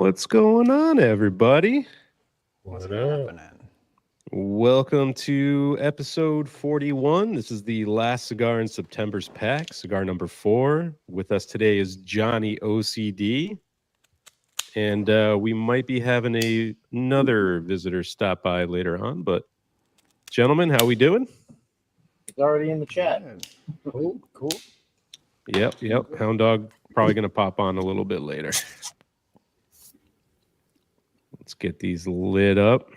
What's going on, everybody? What's happening? Welcome to episode 41. This is the last cigar in September's pack, cigar number 4. With us today is JohnnyOCD. And we might be having another visitor stop by later on. But, gentlemen, how we doing? It's already in the chat. Cool. Yep. Hound Dog probably going to pop on a little bit later. Let's get these lit up.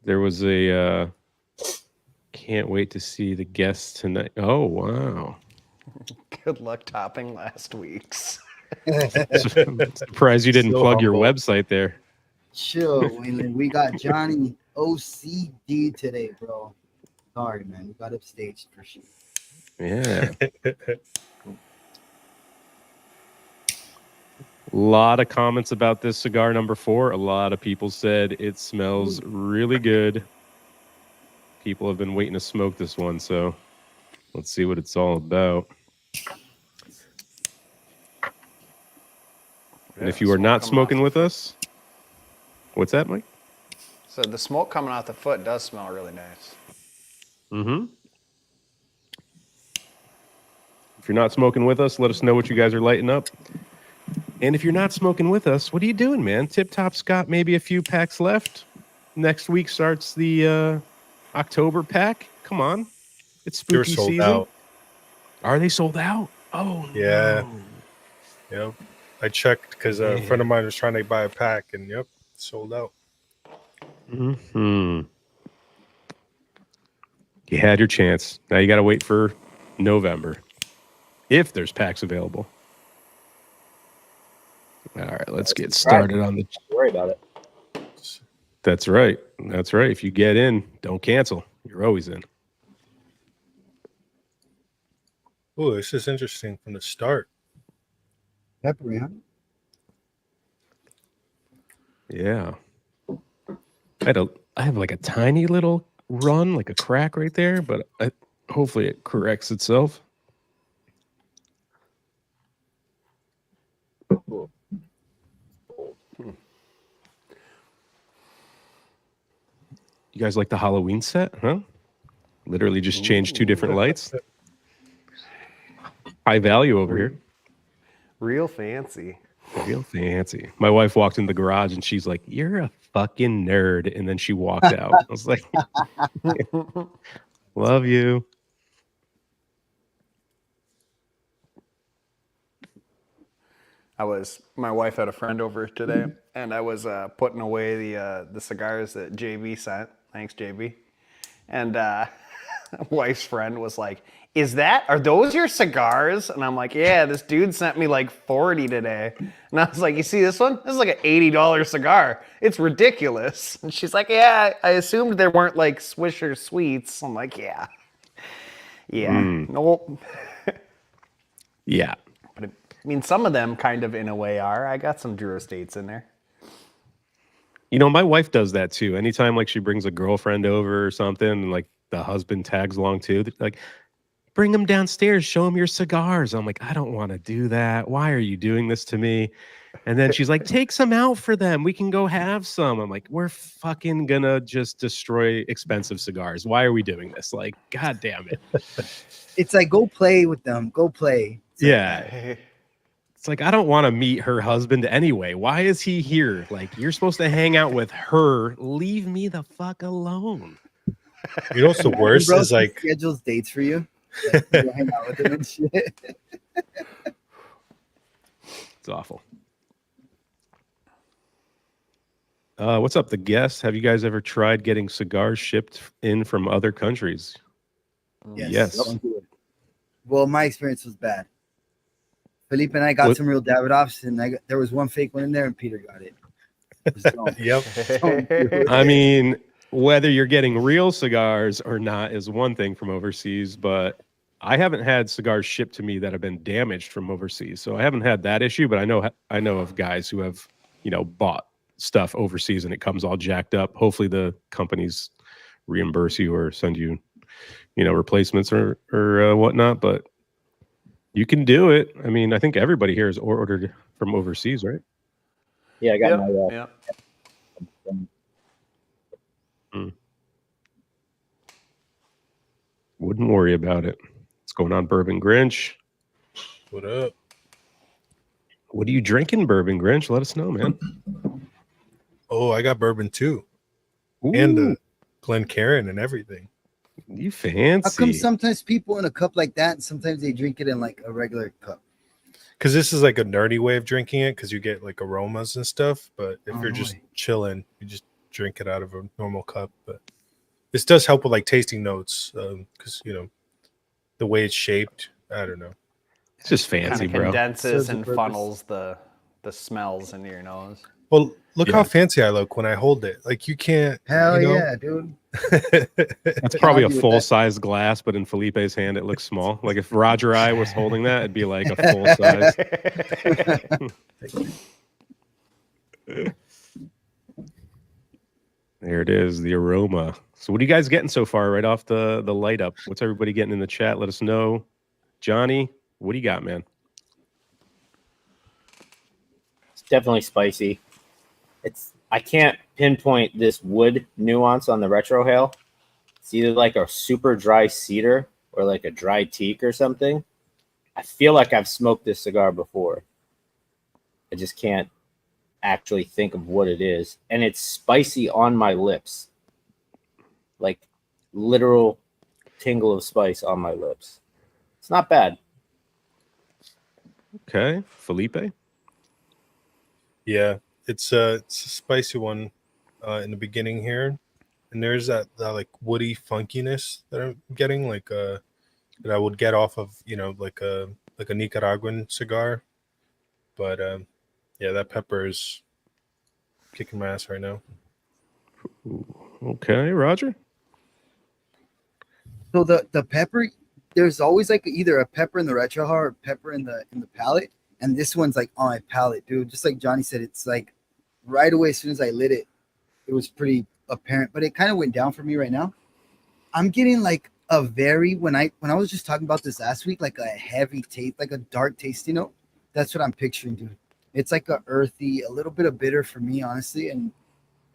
There was can't wait to see the guests tonight. Oh, wow. Good luck topping last week's. Surprised you didn't plug your website there. Chill, Waylon. We got Johnny OCD today, bro. Sorry, man. We got upstaged for sure. Yeah. A lot of comments about this cigar number 4. A lot of people said it smells really good. People have been waiting to smoke this one, so let's see what it's all about. And if you are not smoking with us, what's that, Mike? So the smoke coming out the foot does smell really nice. Mm-hmm. If you're not smoking with us, let us know what you guys are lighting up. And if you're not smoking with us, what are you doing, man? Tip Top's got maybe a few packs left. Next week starts the October pack. Come on. It's spooky season. Out. Are they sold out? Oh, yeah. No. Yep. I checked because a friend of mine was trying to buy a pack, and yep, sold out. Mm-hmm. You had your chance. Now you got to wait for November, if there's packs available. All right, let's get started on the. Don't worry about it. That's right. That's right. If you get in, don't cancel. You're always in. Oh, this is interesting from the start. Peppery, huh? Yeah. I have like a tiny little run, like a crack right there, but hopefully it corrects itself. You guys like the Halloween set, huh? Literally just changed 2 different lights. High value over here. Real fancy. Real fancy. My wife walked in the garage and she's like, "You're a fucking nerd." And then she walked out. I was like, "Love you." My wife had a friend over today, and I was putting away the cigars that JB sent. Thanks, JB. And wife's friend was like, are those your cigars? And I'm like, yeah, this dude sent me like 40 today. And I was like, you see this one? This is like an $80 cigar. It's ridiculous. And she's like, yeah, I assumed there weren't like Swisher Sweets. I'm like, yeah. Nope. Yeah. But I mean, some of them kind of in a way are. I got some Drew Estates in there. You know, my wife does that too. Anytime like she brings a girlfriend over or something, and like the husband tags along too, like, bring them downstairs, show them your cigars. I'm like, I don't want to do that. Why are you doing this to me? And then she's like, take some out for them. We can go have some. I'm like, we're fucking gonna just destroy expensive cigars. Why are we doing this? Like, God damn it. It's like, go play with them. Go play. Yeah. It's like, I don't want to meet her husband anyway. Why is he here? Like, you're supposed to hang out with her. Leave me the fuck alone. You know what's the worst is like schedules dates for you. Like, you hang out with him and shit. It's awful. What's up, the guests? Have you guys ever tried getting cigars shipped in from other countries? Yes. Well, my experience was bad. Felipe and I got some real Davidoffs, and there was one fake one in there, and Peter got it. Yep. I mean, whether you're getting real cigars or not is one thing from overseas, but I haven't had cigars shipped to me that have been damaged from overseas. So I haven't had that issue, but I know of guys who have, bought stuff overseas and it comes all jacked up. Hopefully the companies reimburse you or send you, replacements or whatnot. But You can do it. I mean, I think everybody here is ordered from overseas, right? Yeah, I got Yeah. Wouldn't worry about it. What's going on, Bourbon Grinch? What up? What are you drinking, Bourbon Grinch? Let us know, man. Oh, I got bourbon too, Ooh, and the Glencairn and everything. you How come fancy. sometimes people in a cup like that, and sometimes they drink it in like a regular cup? Because this is like a nerdy way of drinking it, because you get like aromas and stuff. But if Oh, you're no just way. chilling, you just drink it out of a normal cup. But this does help with like tasting notes, because the way it's shaped. I don't know. It's just Kind fancy, of bro. condenses Serves a and purpose. funnels the smells into your nose. Well, look Yeah. how fancy I look when I hold it. Like you can't. Hell you know? yeah, dude. That's probably a argue with full that. size glass, but in Felipe's hand, it looks small. Like if Roger I was holding that, it'd be like a full size. There it is, the aroma. So what are you guys getting so far right off the light up? What's everybody getting in the chat? Let us know. Johnny, what do you got, man? It's definitely spicy. I can't pinpoint this wood nuance on the retro hail. It's either like a super dry cedar or like a dry teak or something. I feel like I've smoked this cigar before. I just can't actually think of what it is. And it's spicy on my lips. Like literal tingle of spice on my lips. It's not bad. Okay, Felipe. Yeah, it's a spicy one in the beginning here, and there's that like woody funkiness that I'm getting, like that I would get off of like a Nicaraguan cigar, but yeah, that pepper is kicking my ass right now. Okay, Roger. So the pepper, there's always like either a pepper in the retro or a pepper in the palate, and this one's like on my palate, dude. Just like Johnny said, it's like right away as soon as I lit it, it was pretty apparent, but it kind of went down for me right now. I'm getting like a very when I was just talking about this last week, like a heavy taste, like a dark tasty note. That's what I'm picturing, dude. It's like a earthy, a little bit of bitter for me, honestly, and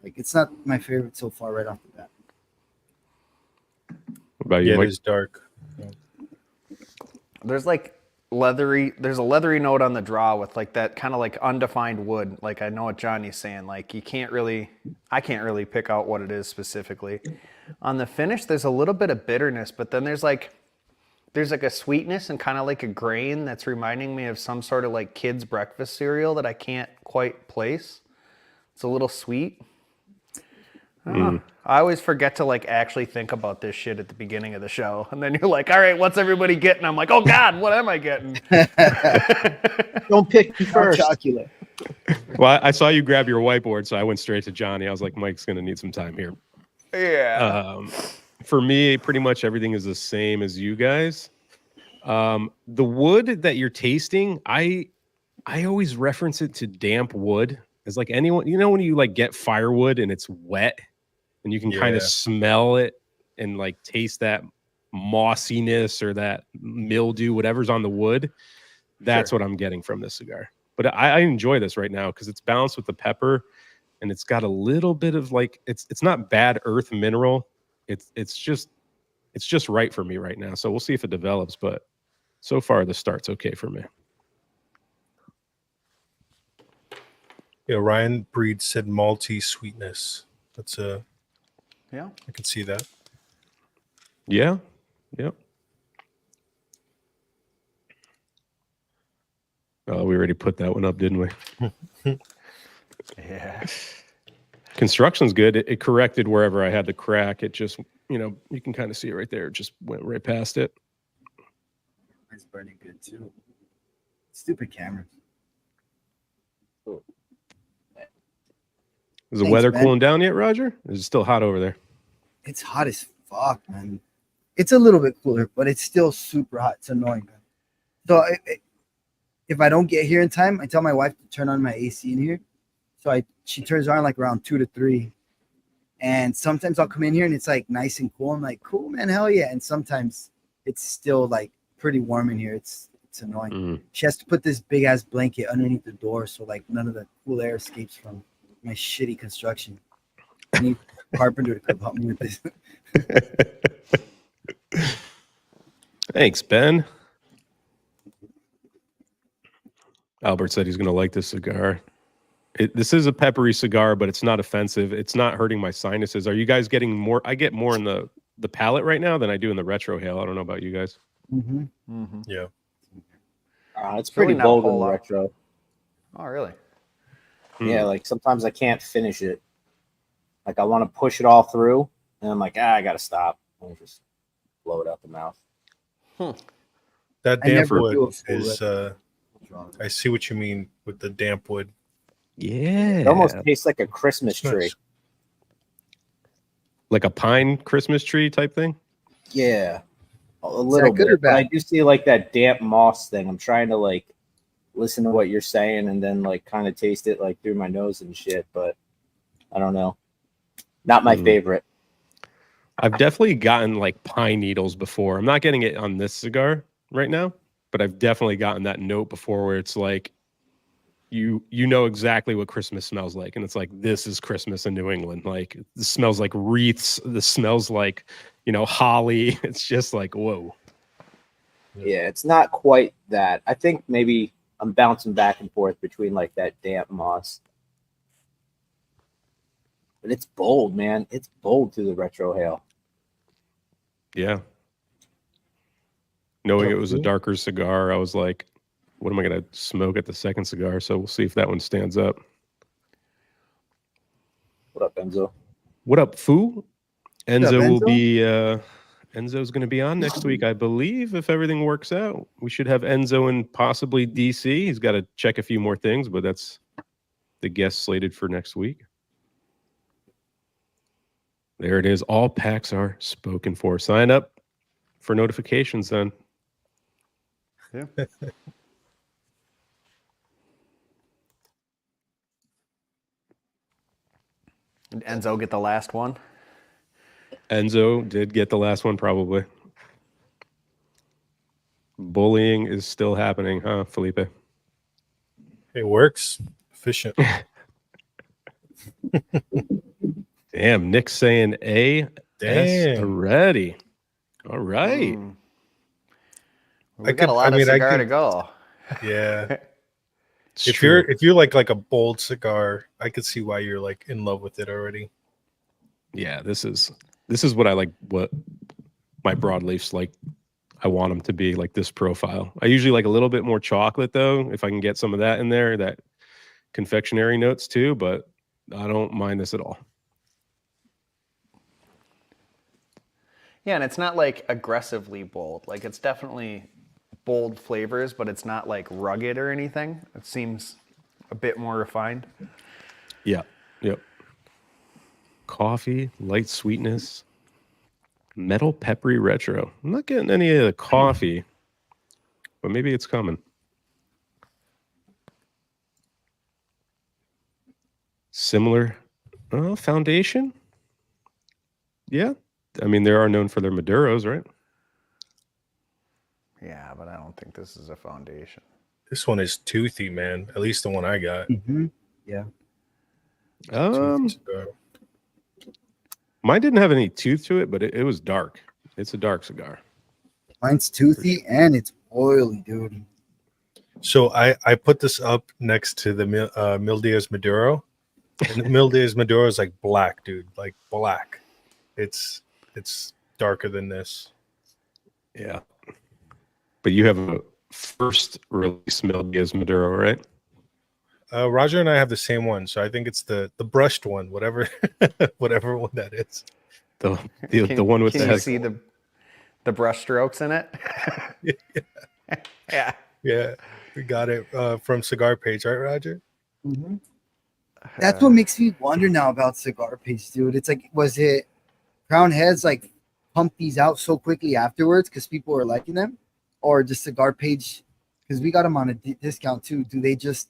like it's not my favorite so far right off the bat. What about you, Yeah, it Mike? is dark. There's a leathery note on the draw with like that kind of like undefined wood. Like I know what Johnny's saying. Like I can't really pick out what it is specifically. On the finish, there's a little bit of bitterness, but then there's like a sweetness and kind of like a grain that's reminding me of some sort of like kids breakfast cereal that I can't quite place. It's a little sweet. I always forget to like actually think about this shit at the beginning of the show. And then you're like, all right, what's everybody getting? I'm like, oh God, what am I getting? Don't pick me first. Chocolate. Well, I saw you grab your whiteboard, so I went straight to Johnny. I was like, Mike's going to need some time here. Yeah. For me, pretty much everything is the same as you guys. The wood that you're tasting, I always reference it to damp wood. It's like anyone, when you like get firewood and it's wet and you can kind of Yeah. smell it and like taste that mossiness or that mildew, whatever's on the wood. That's what I'm getting from this cigar. But I enjoy this right now because it's balanced with the pepper and it's got a little bit of like it's not bad earth mineral. It's just right for me right now. So we'll see if it develops, but so far the start's okay for me. Yeah, Ryan Breed said malty sweetness. That's Yeah. I can see that. Yeah. Yep. Oh, we already put that one up, didn't we? Yeah. Construction's good. It corrected wherever I had the crack. It just, you can kind of see it right there. It just went right past it. It's burning good too. Stupid cameras. Is the Thanks, weather man. cooling down yet, Roger? Is it still hot over there? It's hot as fuck, man. It's a little bit cooler, but it's still super hot. It's annoying, man. So if I don't get here in time, I tell my wife to turn on my AC in here. So she turns on like around 2 to 3. And sometimes I'll come in here and it's like nice and cool. I'm like, cool, man, hell yeah. And sometimes it's still like pretty warm in here. It's It's annoying. Mm. She has to put this big ass blanket underneath the door so like none of the cool air escapes from my shitty construction. I need a carpenter to come help me with this. Thanks, Ben. Albert said he's going to like this cigar. This is a peppery cigar, but it's not offensive. It's not hurting my sinuses. Are you guys getting more? I get more in the palate right now than I do in the retro hail. I don't know about you guys. Mm-hmm. Mm-hmm. Yeah. It's pretty Really not a bold in whole the lot. retro. Oh, really? Yeah, like sometimes I can't finish it. Like I want to push it all through, and I'm like, I gotta stop and just blow it out the mouth. That I damp never wood do a full is. I see what you mean with the damp wood. Yeah. It almost tastes like a Christmas It's nice. tree. Like a pine Christmas tree type thing. Yeah, a little good or bit. But I bad? do see like that damp moss thing. I'm trying to like listen to what you're saying and then like kind of taste it like through my nose and shit. But I don't know. Not my favorite. I've definitely gotten like pine needles before. I'm not getting it on this cigar right now, but I've definitely gotten that note before where it's like you know exactly what Christmas smells like, and it's like this is Christmas in New England. Like this smells like wreaths. This smells like holly. It's just like whoa. Yeah, it's not quite that. I think maybe I'm bouncing back and forth between like that damp moss. But it's bold, man. It's bold through the retro hail. Yeah. Knowing it was a darker cigar, I was like, what am I going to smoke at the second cigar? So we'll see if that one stands up. What up, Enzo? What up, Foo? Enzo will Enzo? be Enzo's going to be on next week, I believe, if everything works out. We should have Enzo in possibly DC. He's got to check a few more things, but that's the guest slated for next week. There it is. All packs are spoken for. Sign up for notifications then. Yeah. Did Enzo get the last one? Enzo did get the last one, probably. Bullying is still happening, huh, Felipe? It works. Efficient. Damn, Nick's saying A. S Damn. already. All right. We got a lot of cigar to go. Yeah. It's If true. you're like a bold cigar, I could see why you're like in love with it already. Yeah, this is what I like. What my broadleafs like. I want them to be like this profile. I usually like a little bit more chocolate though, if I can get some of that in there, that confectionery notes too. But I don't mind this at all. Yeah, and it's not like aggressively bold. Like it's definitely bold flavors, but it's not like rugged or anything. It seems a bit more refined. Yeah. Yep. Coffee, light sweetness, metal peppery retro. I'm not getting any of the coffee, but maybe it's coming. Similar foundation. Yeah. I mean, they are known for their Maduros, right? Yeah, but I don't think this is a foundation. This one is toothy, man. At least the one I got. Mm-hmm. Yeah. Toothy cigar. Mine didn't have any tooth to it, but it was dark. It's a dark cigar. Mine's toothy and it's oily, dude. So I put this up next to the Mil Diaz Maduro, and the Mil Diaz Maduro is like black, dude, like black. It's darker than this. Yeah. But you have a first release Mil Diaz Maduro, right? Roger and I have the same one, so I think it's the brushed one, whatever one that is. The one with Can the you head. see the brush strokes in it? Yeah. Yeah, we got it from Cigar Page, right, Roger? Mm-hmm. That's what makes me wonder now about Cigar Page, dude. It's like, was it Crown Heads like pump these out so quickly afterwards because people were liking them, or just Cigar Page because we got them on a discount too? Do they just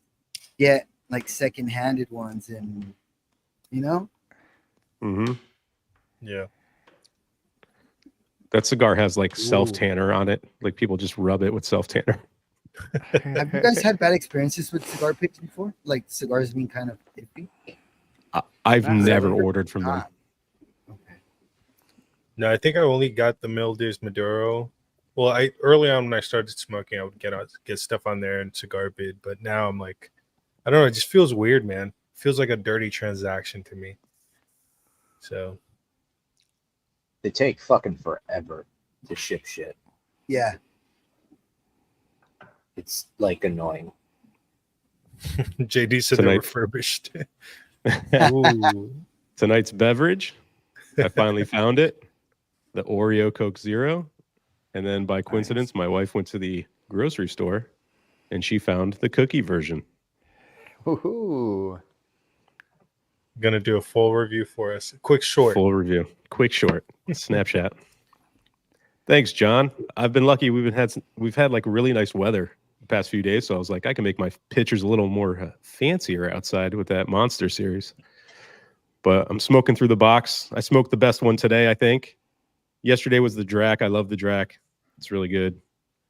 get like second-handed ones and Mm-hmm. Yeah. That cigar has like self tanner on it. Like people just rub it with self tanner. Have you guys had bad experiences with cigar picks before? Like cigars being kind of iffy? I've Not never really. ordered from them. Okay. No, I think I only got the Milde's Maduro. Well, I early on when I started smoking, I would get stuff on there and cigar bid, but now I'm like, I don't know, it just feels weird, man. Feels like a dirty transaction to me. So They take fucking forever to ship shit. Yeah. It's like annoying. JD said Tonight. they're refurbished. Ooh. Tonight's beverage, I finally found it. The Oreo Coke Zero. And then by coincidence, my wife went to the grocery store and she found the cookie version. Woohoo! Gonna do a full review for us. Quick short. Full review. Quick short. Snapchat. Thanks, John. I've been lucky. We've had like really nice weather the past few days, so I was like, I can make my pictures a little more fancier outside with that Monster series. But I'm smoking through the box. I smoked the best one today, I think. Yesterday was the Drac. I love the Drac. It's really good.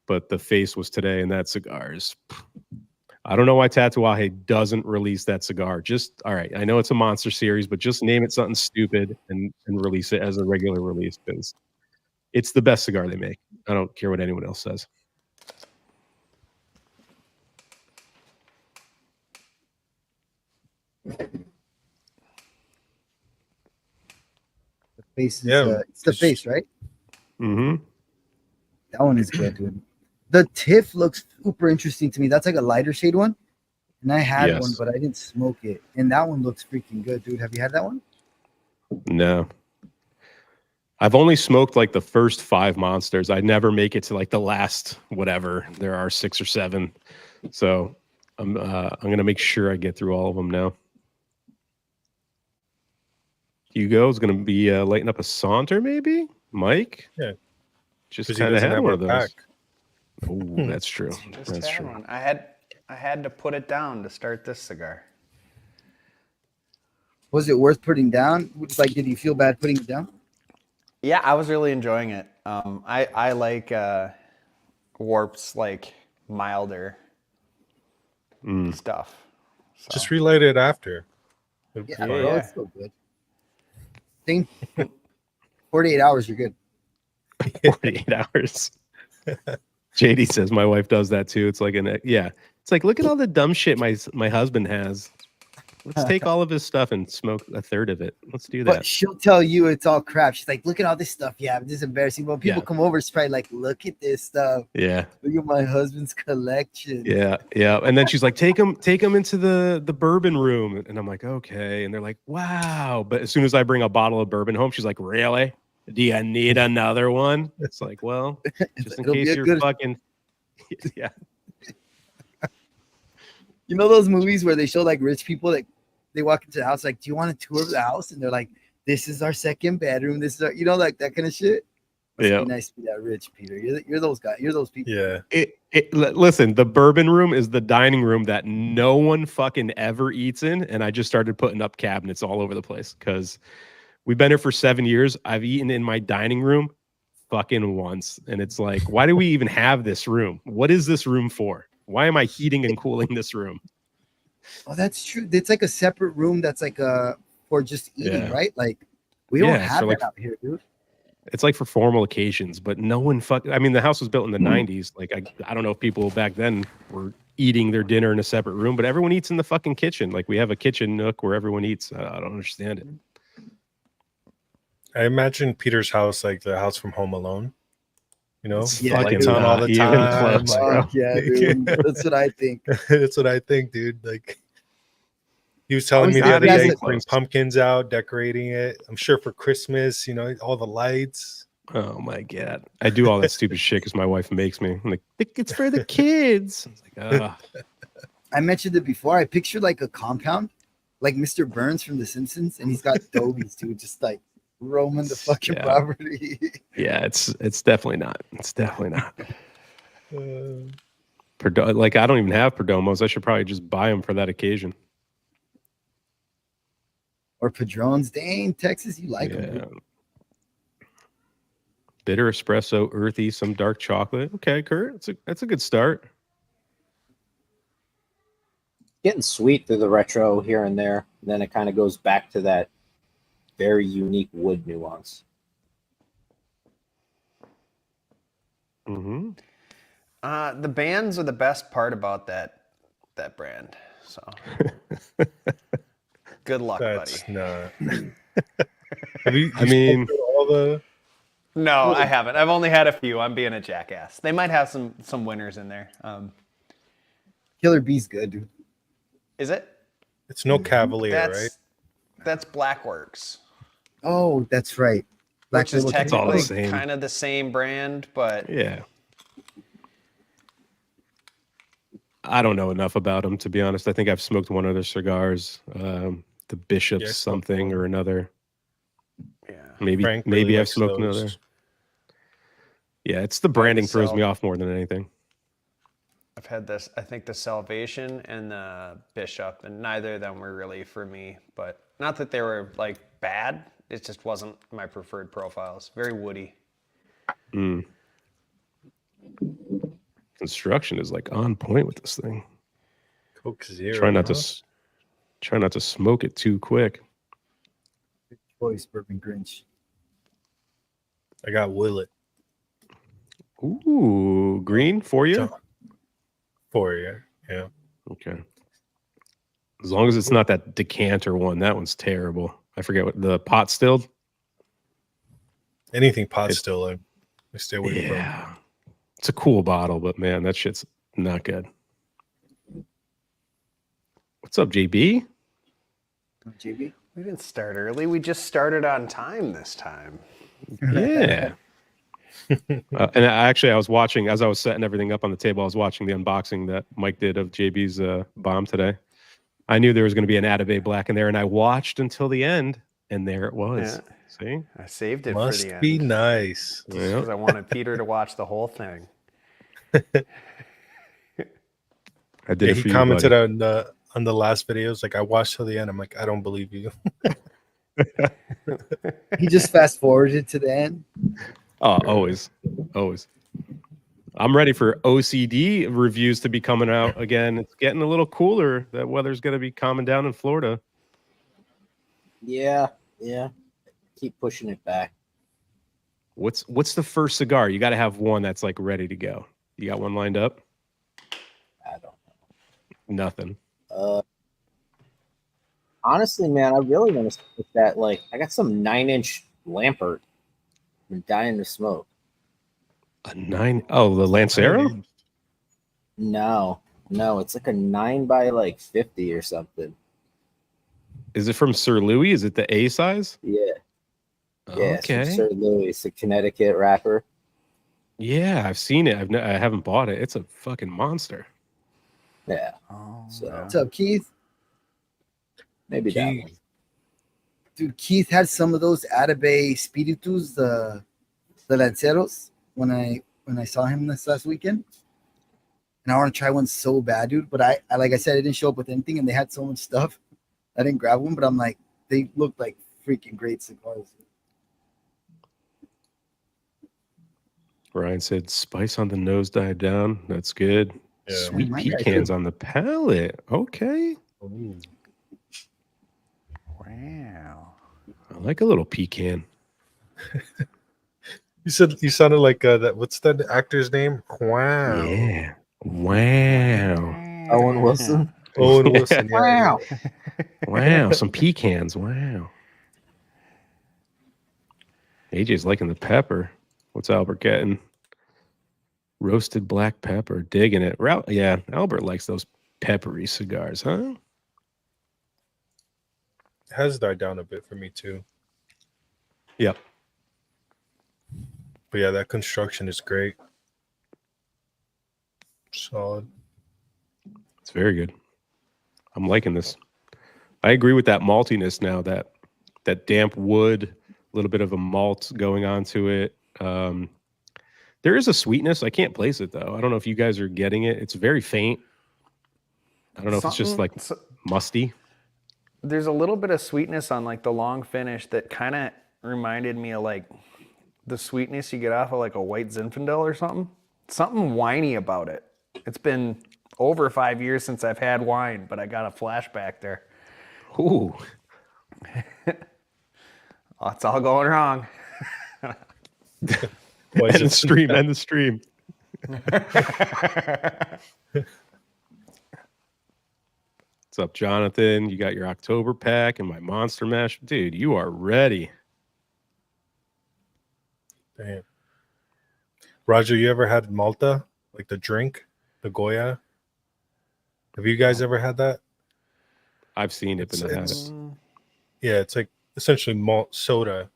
But the face was today, and that cigar is... I don't know why Tatuaje doesn't release that cigar. Just, all right, I know it's a Monster series, but just name it something stupid and release it as a regular release, because it's the best cigar they make. I don't care what anyone else says. The face is Yeah. it's the face, right? Mm-hmm. That one is good, dude. The Tiff looks super interesting to me. That's like a lighter shade one. And I had Yes. one, but I didn't smoke it. And that one looks freaking good, dude. Have you had that one? No. I've only smoked like the first 5 Monsters. I never make it to like the last whatever. There are 6 or 7. So I'm gonna make sure I get through all of them now. Hugo is gonna be lighting up a saunter, maybe. Mike, Yeah. just 'Cause he kind of doesn't had have one our of those. pack. Oh, that's true. Just That's had true. one. I had to put it down to start this cigar. Was it worth putting down? Like, did you feel bad putting it down? Yeah, I was really enjoying it. I like Warp's like milder stuff. So. Just relight it after. It'll be Yeah, fine. bro, Yeah. it's still good. Think 48 hours, you're good. 48 hours. JD says my wife does that too. It's like it's like, look at all the dumb shit my husband has. Let's take all of his stuff and smoke a third of it. Let's do But that. she'll tell you it's all crap. She's like, look at all this stuff. Yeah, this is embarrassing. But when people Yeah. come over, it's probably like, look at this stuff. Yeah. Look at my husband's collection. Yeah, yeah. And then she's like, take him into the bourbon room. And I'm like, okay. And they're like, wow. But as soon as I bring a bottle of bourbon home, she's like, really? Do you need another one? It's like, well, just in It'll be case a you're good- fucking yeah. You know those movies where they show like rich people that they walk into the house, like, do you want a tour of the house? And they're like, this is our second bedroom. This is our, like that kind of shit. Must Yeah. be nice to be that rich, Peter. You're those guys. You're those people. Yeah. Listen, the bourbon room is the dining room that no one fucking ever eats in. And I just started putting up cabinets all over the place because we've been here for 7 years. I've eaten in my dining room fucking once. And it's like, why do we even have this room? What is this room for? Why am I heating and cooling this room? Oh, that's true. It's like a separate room that's like for just eating, Yeah. right? Like we don't Yeah, have so, that like, out here, dude. It's like for formal occasions, but no one I mean, the house was built in the 90s. Like, I don't know if people back then were eating their dinner in a separate room, but everyone eats in the fucking kitchen. Like, we have a kitchen nook where everyone eats. I don't understand it. I imagine Peter's house like the house from Home Alone. You know, It's Yeah, lights dude. on all the not even time. close, like- bro. Fuck yeah, dude. That's what I think. That's what I think, dude. Like he was telling was me the not other day, even putting close. pumpkins out, decorating it. I'm sure for Christmas, you know, all the lights. Oh my God. I do all that stupid shit because my wife makes me. I'm like, it's for the kids. I was like, I mentioned it before. I pictured like a compound, like Mr. Burns from The Simpsons, and he's got dobies, dude, just like roaming the fucking Yeah. property. yeah, it's definitely not. It's definitely not. Uh, Like, I don't even have Perdomos. I should probably just buy them for that occasion. Or Padrones. Dang, Texas, you like them. Yeah. Bitter espresso, earthy, some dark chocolate. Okay, Kurt, that's a good start. getting sweet through the retro here and there. And then it kind of goes back to that very unique wood nuance. Mm-hmm. The bands are the best part about that brand. So good luck, That's buddy. not. Have you I mean- smoked all the? No, I haven't. I've only had a few. I'm being a jackass. They might have some winners in there. Killer Bee's good, dude. Is it? It's no Cavalier, right? That's Blackworks, Oh, that's right. which is Label all the technically same. kind of the same brand, but Yeah. I don't know enough about them, to be honest. I think I've smoked one of their cigars, the Bishop's Yeah, I smoked something one. or another. yeah. Maybe Frank maybe really I've likes smoked those. another. Yeah, it's the branding throws me Sal- off more than anything. I've had this. I think the Salvation and the Bishop, and neither of them were really for me. But not that they were like bad. It just wasn't my preferred profiles. Very woody. Mm. Construction is like on point with this thing. Coke Zero. Try not huh? to smoke it too quick. Choice Bourbon Grinch. I got Willet Ooh, green for you? John. For you. Yeah. Okay. As long as it's not that decanter one, that one's terrible. I forget what the pot stilled. Anything pot still, I stay away from. Yeah. It's a cool bottle, but man, that shit's not good. What's up, JB? JB. We didn't start early. We just started on time this time. Yeah. And I was watching, as I was setting everything up on the table, I was watching the unboxing that Mike did of JB's bomb today. I knew there was going to be an Atabey Black in there, and I watched until the end, and there it was. Yeah. See? I saved it Must for the be end nice. Yeah. because I wanted Peter to watch the whole thing. I did Yeah, it he for you, commented buddy. on the last videos, like I watched till the end. I'm like, I don't believe you. He just fast forwarded to the end. Oh, always. Always. I'm ready for OCD reviews to be coming out again. It's getting a little cooler. That weather's going to be calming down in Florida. Yeah. Keep pushing it back. What's the first cigar? You got to have one that's like ready to go. You got one lined up? I don't Nothing. know. Honestly, man, I really want to smoke that. Like, I got some 9-inch Lampert. I'm dying to smoke. A 9? Oh, the Lancero? No, it's like a 9 by like 50 or something. Is it from Sir Louis? Is it the A size? Yeah, it's from Okay. Sir Louis, a Connecticut wrapper. Yeah, I've seen it. I haven't bought it. It's a fucking monster. Yeah, Oh, So- What's up, Keith? maybe that Gee. one. Dude, Keith had some of those Atabey Spiritus, the Lanceros, when I saw him this last weekend. And I want to try one so bad, dude. But I like I said, I didn't show up with anything, and they had so much stuff. I didn't grab one, but I'm like, they look like freaking great cigars. Ryan said spice on the nose died down. That's good. Yeah. Sweet My guy pecans too. on the palate. Okay. Ooh. wow. I like a little pecan. You sounded like that. What's that actor's name? Wow. Yeah. Wow. Owen Wilson. Owen Wilson. Yeah, Wow. Wow. Some pecans. Wow. AJ's liking the pepper. What's Albert getting? Roasted black pepper. Digging it. Yeah, Albert likes those peppery cigars, huh? It has died down a bit for me too. Yep. But yeah, that construction is great. Solid. It's very good. I'm liking this. I agree with that maltiness now, that damp wood, a little bit of a malt going on to it. There is a sweetness. I can't place it though. I don't know if you guys are getting it. It's very faint. I don't know if it's just like musty. There's a little bit of sweetness on like the long finish that kind of reminded me of like the sweetness you get off of like a white Zinfandel or something. Something whiny about it. It's been over 5 years since I've had wine, but I got a flashback there. Ooh. Oh, it's all going wrong. Why is End the it stream. End the stream. What's up, Jonathan? You got your October pack and my Monster Mash. Dude, you are ready. Damn. Roger, you ever had Malta? Like the drink? The Goya? Have you guys ever had that? I've seen it, but not had it. Yeah, it's like essentially malt soda.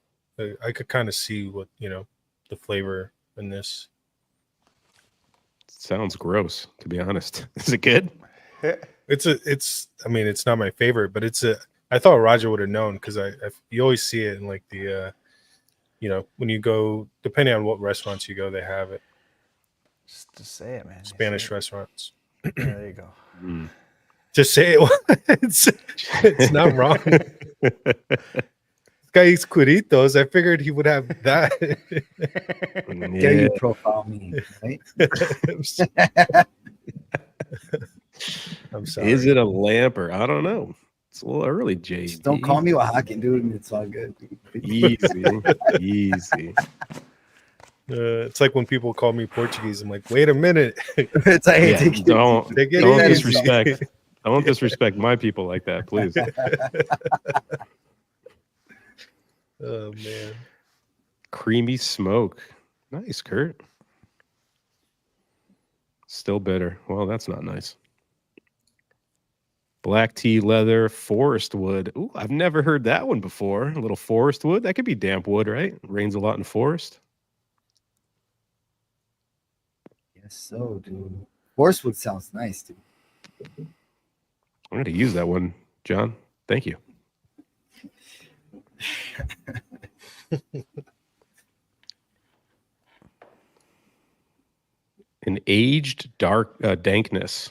I could kind of see what, the flavor in this. Sounds gross, to be honest. Is it good? It's not my favorite, but I thought Roger would have known because you always see it in like the when you go, depending on what restaurants you go, they have it. Just to say it, man. Spanish restaurants. Yeah, there you go. Mm. Just say it. It's not wrong. This guy eats cueritos. I figured he would have that. Dare you profile me, right? I'm sorry. Is it a lamp or I don't know. It's a little early, JD. Just don't call me Oaxacan, dude. It's all good. Easy. Easy. It's like when people call me Portuguese. I'm like, wait a minute. It's like, Yeah, hey, take it don't Take it don't easy. disrespect. Don't disrespect my people like that, please. Oh man. Creamy smoke. Nice, Kurt. Still bitter. Well, that's not nice. Black tea, leather, forest wood. Ooh, I've never heard that one before. A little forest wood. That could be damp wood, right? Rains a lot in forest. Yes, so, dude. Horsewood sounds nice, dude. I'm going to use that one, John. Thank you. An aged dark dankness.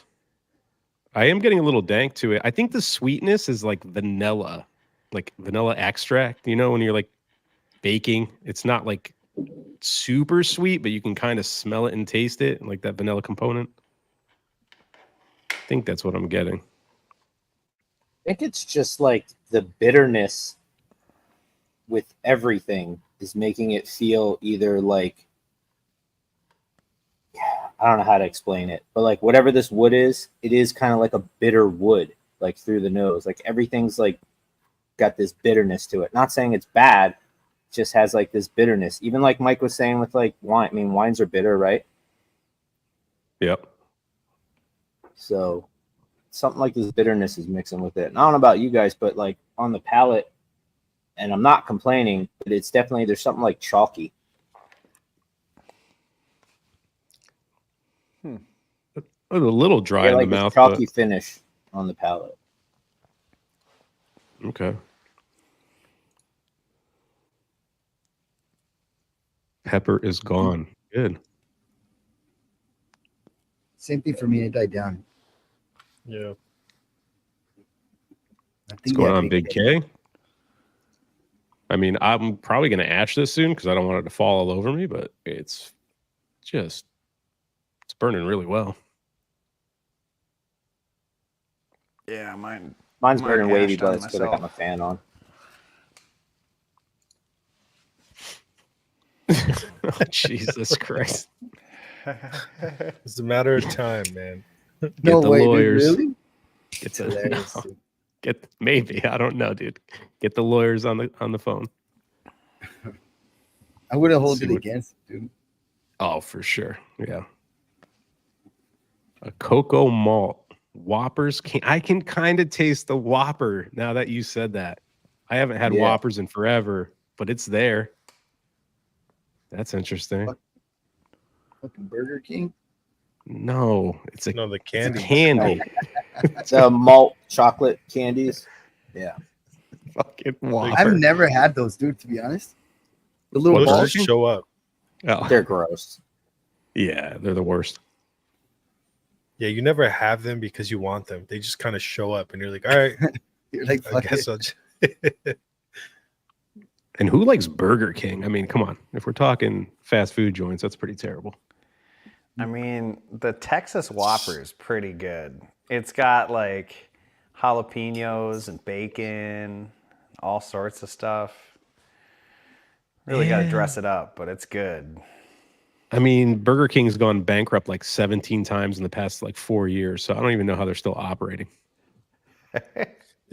I am getting a little dank to it. I think the sweetness is like vanilla extract. You know, when you're like baking, it's not like super sweet, but you can kind of smell it and taste it, like that vanilla component. I think that's what I'm getting. I think it's just like the bitterness with everything is making it feel either like, I don't know how to explain it, but like whatever this wood is, it is kind of like a bitter wood, like through the nose. Like everything's like got this bitterness to it. Not saying it's bad, just has like this bitterness. Even like Mike was saying with like wine. I mean, wines are bitter, right? Yep. So something like this bitterness is mixing with it. And I don't know about you guys, but like on the palate, and I'm not complaining, but it's definitely, there's something like chalky. A little dry in like the this mouth. chalky finish on the palate. Okay. Pepper is gone. Good. Same thing for me. It died down. Yeah. I What's think going that on, Big K? I mean, I'm probably going to ash this soon because I don't want it to fall all over me, but it's burning really well. Yeah, mine's Mine's burning wavy, ashed on but it's because I got myself. my fan on. Jesus Christ. It's a matter of time, man. No the way, lawyers. dude, really? Get It's the hilarious. no. Dude. Maybe, I don't know, dude. Get the lawyers on the phone. I would have held See it what- against it, dude. Oh, for sure. Yeah. A cocoa malt. Whoppers. I can kind of taste the Whopper now that you said that. I haven't had Yeah. Whoppers in forever, but it's there. That's interesting. Fucking Burger King. No, it's a No, the it's a candy. candy. The malt chocolate candies. Yeah. Fucking Whopper. I've never had those, dude. To be honest, the little What, Those balls. just show up. Oh, They're gross. yeah, they're the worst. Yeah, you never have them because you want them. They just kind of show up, and you're like, all right, You're like, I fuck guess it. I'll just... And who likes Burger King? I mean, come on. If we're talking fast food joints, that's pretty terrible. I mean, the Texas Whopper is pretty good. It's got like jalapenos and bacon, all sorts of stuff. Really got to dress it up, but it's good. I mean, Burger King's gone bankrupt like 17 times in the past like 4 years, so I don't even know how they're still operating.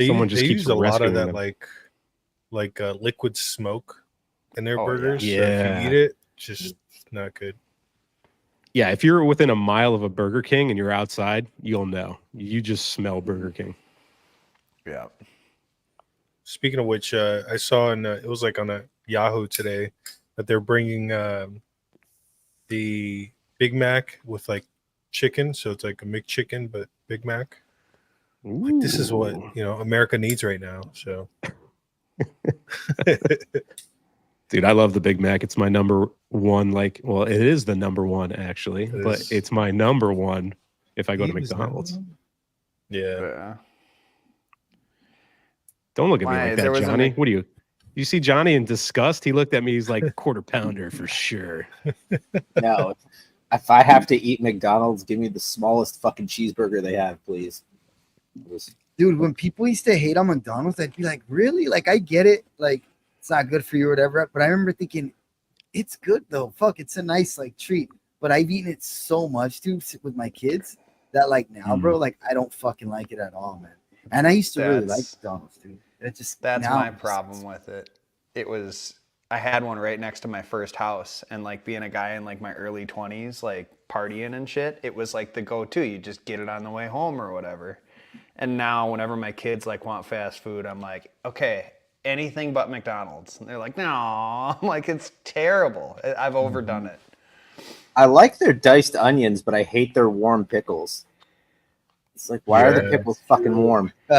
Someone just they keeps use a lot of rescuing that them. like liquid smoke in their Oh, yeah. burgers. So if Yeah. you eat it, just not good. Yeah, if you're within a mile of a Burger King and you're outside, you'll know. You just smell Burger King. Yeah. Speaking of which, I saw it was like on a Yahoo today that they're bringing the Big Mac with like chicken, so it's like a McChicken but Big Mac. Like this is what America needs right now. So, dude, I love the Big Mac. It's my number one. Like, well, it is the number one actually, but it's my number one if I go to McDonald's. Yeah. Don't look at me Why, like there that, was a Johnny. What do you? You see Johnny in disgust? He looked at me. He's like quarter pounder for sure. No, if I have to eat McDonald's, give me the smallest fucking cheeseburger they have, please. Dude, when people used to hate on McDonald's, I'd be like, really? Like, I get it. Like, it's not good for you or whatever. But I remember thinking, it's good though. Fuck, it's a nice like treat. But I've eaten it so much, dude, with my kids that like now, bro, like I don't fucking like it at all, man. And I used to really like McDonald's, dude. That's my problem with it. I had one right next to my first house, and like being a guy in like my early 20s, like partying and shit, it was like the go-to. You just get it on the way home or whatever. And now whenever my kids like want fast food, I'm like, okay, anything but McDonald's. And they're like, no, I'm like, it's terrible. I've overdone it. I like their diced onions, but I hate their warm pickles. It's like, why are the pickles fucking warm? I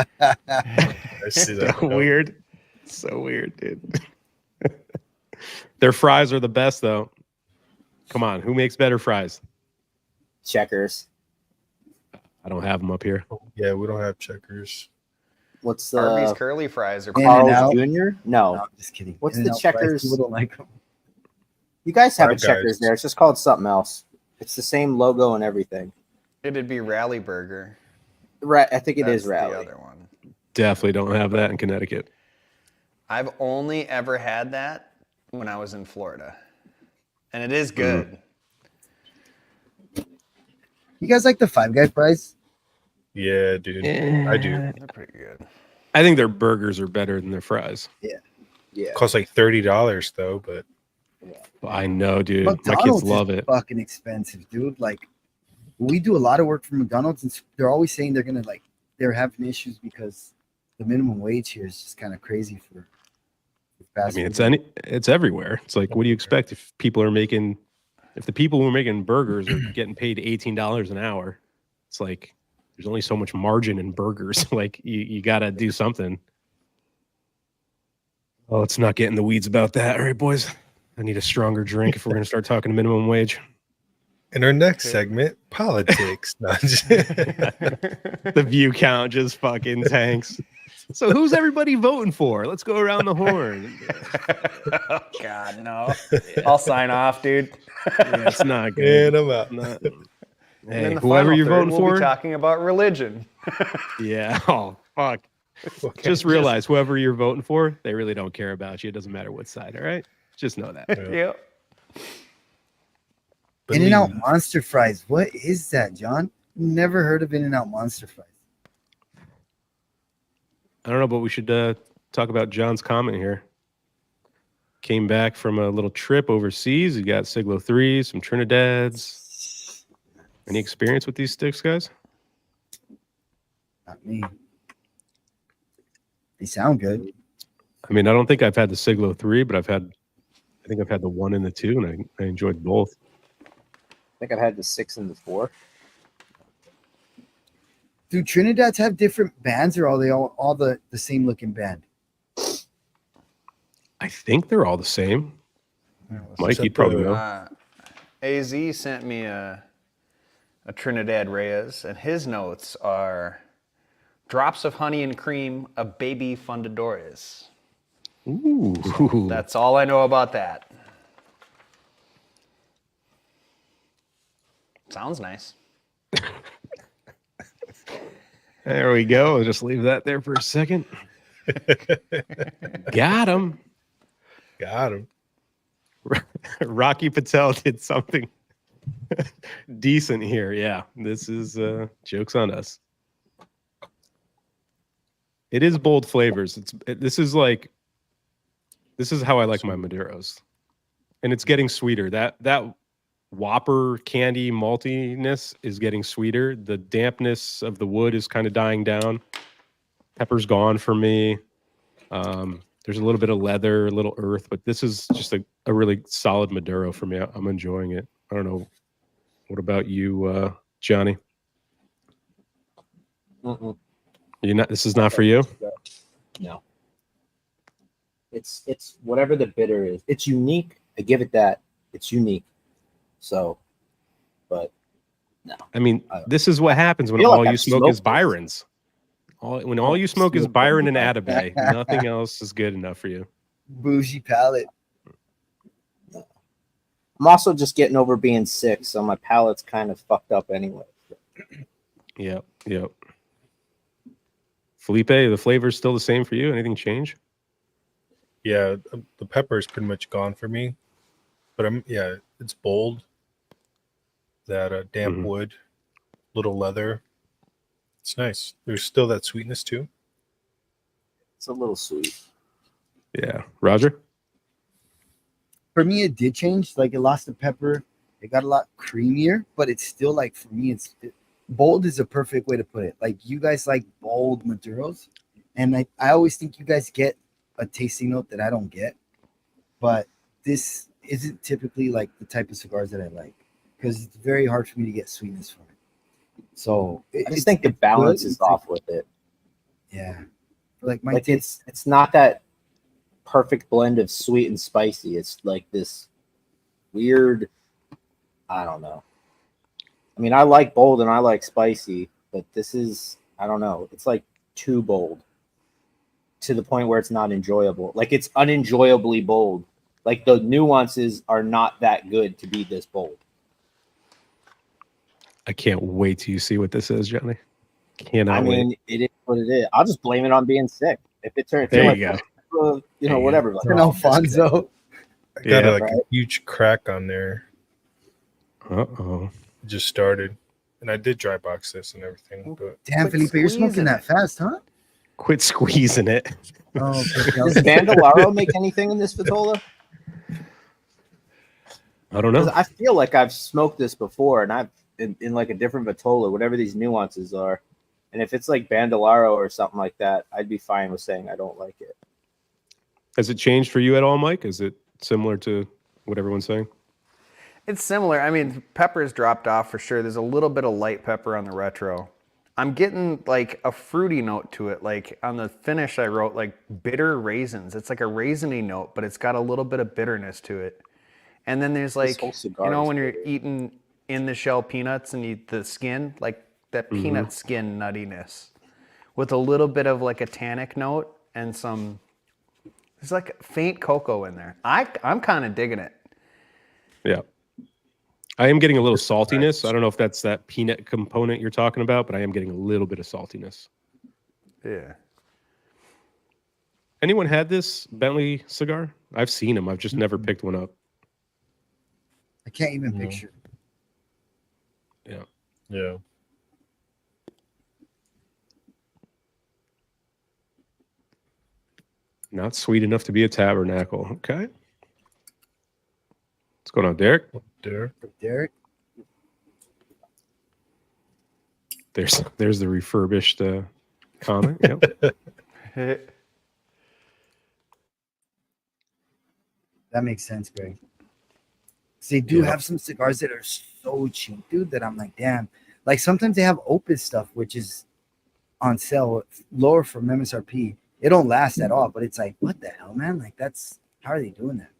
see that. So weird. So weird, dude. Their fries are the best, though. Come on, who makes better fries? Checkers. I don't have them up here. Yeah, we don't have Checkers. What's Arby's the curly fries are Carl's Jr.? No. No, just kidding. What's In-N-Out the fries, Checkers? people don't like them. You guys have a Five Checkers Guys. there. It's just called something else. It's the same logo and everything. It'd be Rally Burger. Right, I think it That's is Rally. the other one. Definitely don't have that in Connecticut. I've only ever had that when I was in Florida. And it is good. You guys like the Five Guy fries? Yeah, dude. I do. They're pretty good. I think their burgers are better than their fries. Yeah. Costs like $30 though, but I know, dude. My McDonald's kids love is it. fucking expensive, dude. Like, we do a lot of work for McDonald's, and they're always saying they're having issues because the minimum wage here is just kind of crazy for fast I mean, food. it's everywhere. It's like, what do you expect if the people who are making burgers are getting paid $18 an hour? It's like there's only so much margin in burgers. Like you got to do something. Oh, let's not get in the weeds about that. All right, boys. I need a stronger drink if we're going to start talking minimum wage. in our next segment, politics. No, The view count just fucking tanks. So who's everybody voting for? Let's go around the horn. Oh, God, no. I'll sign off, dude. Yeah, it's not good. and I'm out. Not, And hey, in the whoever final you're third, voting we'll for. be talking about religion. Yeah. Oh, fuck. Just realize whoever you're voting for, they really don't care about you. It doesn't matter what side, all right? Just know that. Yep. In-N-Out Monster Fries. What is that, John? Never heard of In-N-Out Monster Fries. I don't know, but we should talk about John's comment here. Came back from a little trip overseas. He got Siglo 3s, some Trinidad's. Any experience with these sticks, guys? Not me. They sound good. I mean, I don't think I've had the Siglo 3, but I think I've had the 1 and the 2, and I enjoyed both. I think I've had the 6 and the 4. Do Trinidad's have different bands, or are they all the same looking band? I think they're all the same. Mike, Except you probably the- know. AZ sent me a Trinidad Reyes, and his notes are drops of honey and cream, a baby fundadores. Ooh. That's all I know about that. Sounds nice. There we go. I'll just leave that there for a second. Got him. Got him. Rocky Patel did something decent here. Yeah, this is jokes on us. It is bold flavors. This is how I like my Maduros, and it's getting sweeter. That Whopper candy maltiness is getting sweeter. The dampness of the wood is kind of dying down. Pepper's gone for me. There's a little bit of leather, a little earth, but this is just a really solid Maduro for me. I'm enjoying it. I don't know. What about you, Johnny? You not? This is not for you. No. It's whatever the bitter is. It's unique. I give it that. It's unique. So, but no. I mean, this is what happens when feel all like you I've smoke smoked is this. Byron's. When all you smoke is Byron and Atabay, nothing else is good enough for you. Bougie palate. I'm also just getting over being sick, so my palate's kind of fucked up anyway. Yep. Felipe, the flavor's still the same for you? Anything change? Yeah, the pepper is pretty much gone for me. But it's bold. That damp wood, little leather. It's nice. There's still that sweetness too. It's a little sweet. Yeah. Roger? For me, it did change. Like it lost the pepper. It got a lot creamier, but it's still like for me, bold is a perfect way to put it. Like you guys like bold Maduros, and I always think you guys get a tasting note that I don't get, but this isn't typically like the type of cigars that I like because it's very hard for me to get sweetness from it. So I just think the balance is off with it. Yeah, like my like it's not that perfect blend of sweet and spicy. It's like this weird, I don't know. I mean, I like bold and I like spicy, but this is, I don't know. It's like too bold to the point where it's not enjoyable. Like it's unenjoyably bold. Like the nuances are not that good to be this bold. I can't wait till you see what this is, Johnny. Cannot I mean, wait. it is what it is. I'll just blame it on being sick. If it turns, There you go. You know, whatever. Like, an Alfonso. I got Yeah, a huge crack on there. Uh-oh. It just started. And I did dry box this and everything. But Damn, Felipe, you're smoking that fast, huh? Quit squeezing it. Oh, okay. does Bandolero make anything in this Vitola? I don't know. I feel like I've smoked this before, and I've in like a different Vitola, whatever these nuances are. And if it's like Bandolero or something like that, I'd be fine with saying I don't like it. Has it changed for you at all, Mike? Is it similar to what everyone's saying? It's similar. I mean, pepper's dropped off for sure. There's a little bit of light pepper on the retro. I'm getting like a fruity note to it. Like on the finish, I wrote like bitter raisins. It's like a raisiny note, but it's got a little bit of bitterness to it. And then there's like, you know, when you're eating in the shell peanuts and eat the skin, like that peanut skin nuttiness with a little bit of like a tannic note and some, there's like faint cocoa in there. I'm kind of digging it. Yeah. I am getting a little saltiness. I don't know if that's that peanut component you're talking about, but I am getting a little bit of saltiness. Yeah. Anyone had this Bentley cigar? I've seen them. I've just never picked one up. I can't even picture. Yeah. yeah. Not sweet enough to be a tabernacle. Okay. What's going on, Derek? There. Derek, There's the refurbished comment. Yep. that makes sense, Greg. So they do have some cigars that are so cheap, dude, that I'm like, damn. Like sometimes they have Opus stuff, which is on sale lower from MSRP. It don't last at all, but it's like, what the hell, man? Like that's, how are they doing that?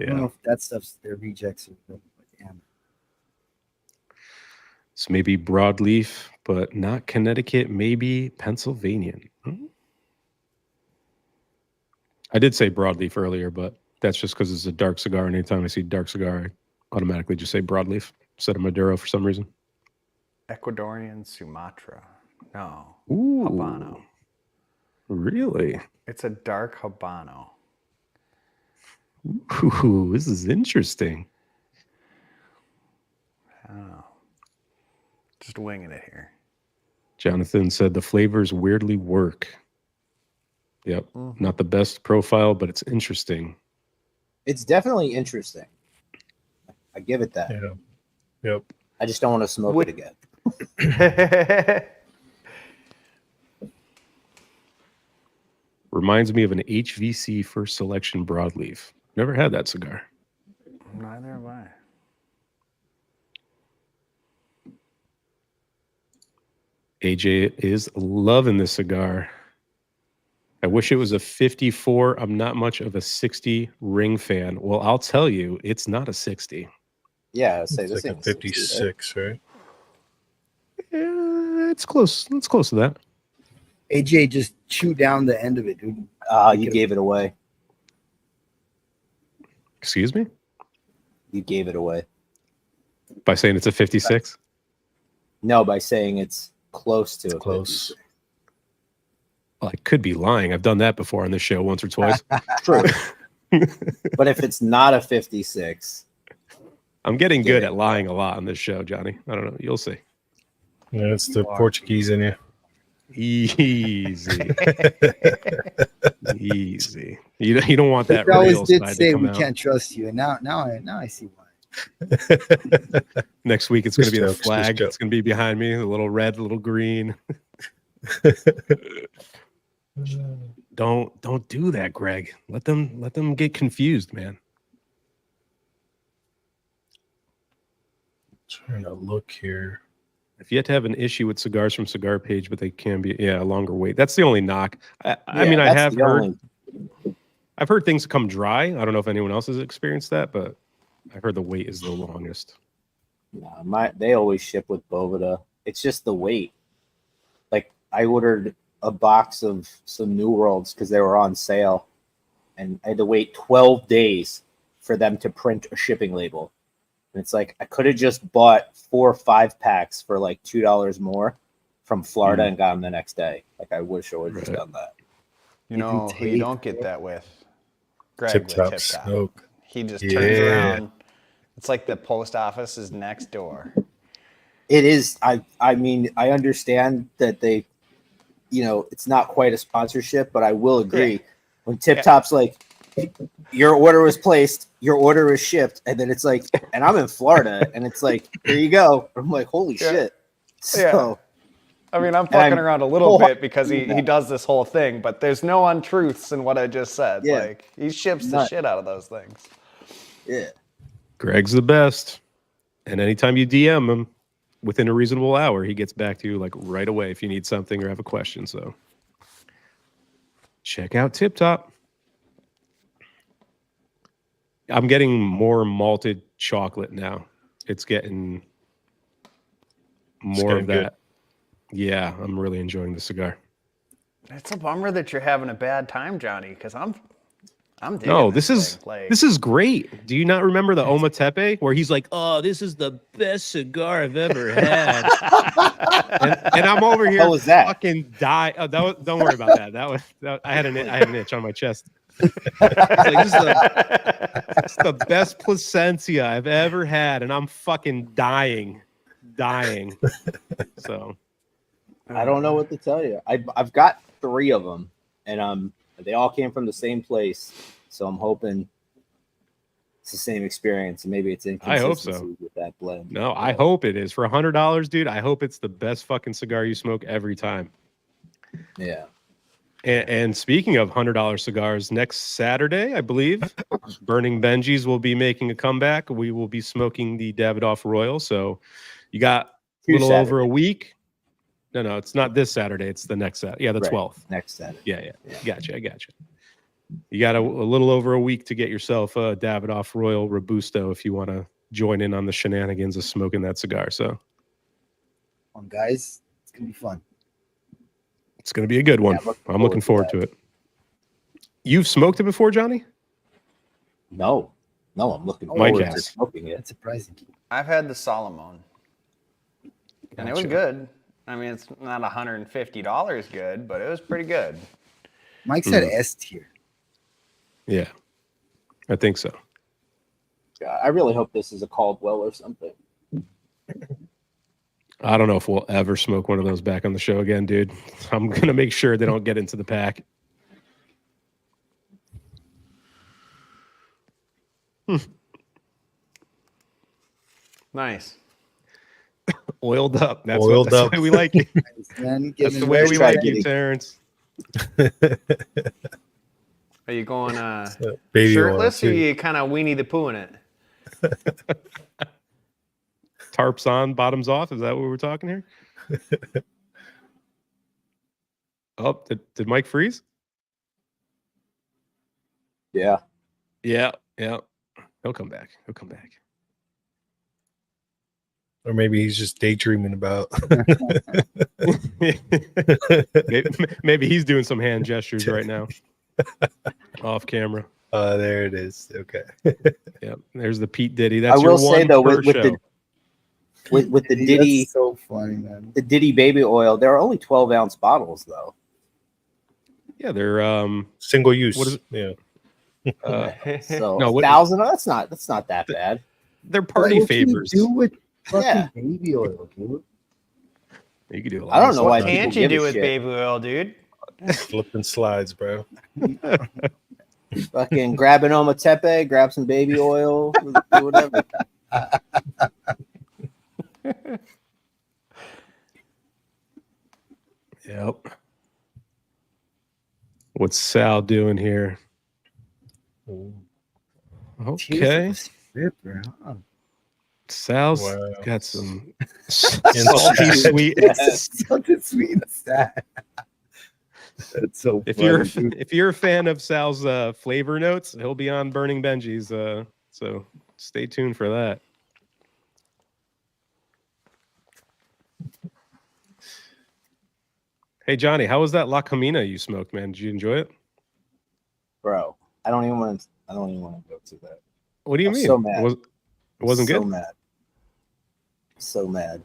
I don't know if that stuff's their rejects or but damn. So maybe broadleaf, but not Connecticut, maybe Pennsylvanian. I did say broadleaf earlier, but that's just because it's a dark cigar. And anytime I see dark cigar, I automatically just say broadleaf. instead of Maduro for some reason. Ecuadorian Sumatra. No. Ooh, Habano. really? It's a dark Habano. Ooh, this is interesting. I don't know. Just winging it here. Jonathan said the flavors weirdly work. Yep. Not the best profile, but it's interesting. It's definitely interesting. I give it that. Yeah. Yep. I just don't want to smoke Would- it again. Reminds me of an HVC First Selection broadleaf. Never had that cigar. Neither have I. AJ is loving this cigar. I wish it was a 54. I'm not much of a 60 ring fan. Well, I'll tell you, it's not a 60. Yeah, I'd say It's this like a ain't 60, right? 56, right? Yeah, it's close. It's close to that. AJ just chewed down the end of it, dude. You gave it away. Excuse me? You gave it away. By saying it's a 56? No, by saying it's close to It's a close. 56. Well, I could be lying. I've done that before on this show once or twice. True. But if it's not a 56, I'm getting Get good it. at lying a lot on this show, Johnny. I don't know. You'll see. Yeah, it's the Portuguese in you. Easy. Easy. You don't want that He always real did side to say come we out. can't trust you, and now I see why. Next week it's going to be the Just flag. joke. It's going to be behind me, the little red, little green. Don't do that, Greg. Let them get confused, man. Trying to look here. If you have to have an issue with cigars from Cigar Page, but they can be a longer wait. That's the only knock. I mean, I that's have the heard only- I've heard things come dry. I don't know if anyone else has experienced that, but I heard the wait is the longest. Nah, they always ship with Boveda. It's just the weight. Like I ordered a box of some New Worlds because they were on sale, and I had to wait 12 days for them to print a shipping label. And it's like I could have just bought 4 or 5 packs for like $2 more from Florida and got them the next day. Like I wish I would have just Right. done that. You know who you tape. don't get that with? Greg Tip with Top Tip Top. Smoke. He just Yeah. turns around. It's like the post office is next door. It is. I mean, I understand that they, it's not quite a sponsorship, but I will agree. Yeah. When Tip Top's like, your order was placed, your order was shipped, and then it's like, and I'm in Florida, and it's like, here you go. I'm like, holy Yeah. shit. Yeah. So I mean, I'm fucking around a little whole- bit because he does this whole thing, but there's no untruths in what I just said. Yeah. Like, he ships the None. shit out of those things. yeah, Greg's the best. And anytime you DM him within a reasonable hour, he gets back to you like right away if you need something or have a question. So check out Tip Top. I'm getting more malted chocolate now. It's getting more getting of good. that. Yeah, I'm really enjoying the cigar. It's a bummer that you're having a bad time, Johnny, because I'm digging No, this is thing. Like, this is great. Do you not remember the Ometepe where he's like, "Oh, this is the best cigar I've ever had," and I'm over here What was that? fucking die. Oh, don't worry about that. I had an itch on my chest. It's like, this is the best placencia I've ever had, and I'm fucking dying. So I don't know what to tell you. I've got 3 of them, and they all came from the same place. So I'm hoping it's the same experience, and maybe it's I hope so. inconsistency with that blend. no, I hope it is for $100, dude. I hope it's the best fucking cigar you smoke every time. Yeah. And speaking of $100 cigars, next Saturday, I believe, Burning Benji's will be making a comeback. We will be smoking the Davidoff Royal. So you got a little over a week. No, it's not this Saturday. It's the next Saturday. Yeah, the Right. 12th. Next Saturday. Yeah. I got you. You got a little over a week to get yourself a Davidoff Royal Robusto if you want to join in on the shenanigans of smoking that cigar. So Come on, guys, it's gonna be fun. it's going to be a good one. Yeah, I'm looking forward to it. You've smoked it before, Johnny? No. No, I'm looking Oh, forward Mike to has. smoking it. That's surprising. I've had the Solomon, and it was Gotcha. good. I mean, it's not $150 good, but it was pretty good. Mike said Mm. S tier. Yeah, I think so. God, I really hope this is a Caldwell or something. I don't know if we'll ever smoke one of those back on the show again, dude. I'm gonna make sure they don't get into the pack. Nice. Oiled up. That's Oiled that's up. the way we like it. Man, That's getting the way we Try like you, getting- Terrence. Are you going Baby oil, shirtless, or too. you kind of Winnie the Pooh in it? Tarps on, bottoms off. Is that what we're talking here? Oh, did Mike freeze? Yeah. Yeah. He'll come back. He'll come back. Or maybe he's just daydreaming about. Maybe he's doing some hand gestures right now, off camera. There it is. Okay. Yep. There's the Pete Diddy. That's I your will say one though, per with show. the with the That's Diddy so funny, man. the Diddy baby oil, there are only 12-ounce bottles though. Yeah, they're Single use. What is it? Yeah. So No, what- 1,000. That's not that bad. they're party Like, what can you favors. do with fucking Yeah. baby oil, dude? You could do a lot. I don't of know stuff why with people Can't you give a do with shit. baby oil, dude? Flipping slides, bro. Fucking grab an Ometepe, grab some baby oil, do whatever. Yep. What's Sal doing here? Okay. Ripper, huh? Sal's Wow. got some Inside. salty sweet. Something sweet and sad. That's so If funny, you're dude. if you're a fan of Sal's flavor notes, he'll be on Burning Benji's. So stay tuned for that. Hey Johnny, how was that La Camina you smoked, man? Did you enjoy it? Bro, I don't even want to go to that. What do you I'm mean? so mad. It wasn't so good. Mad. So mad.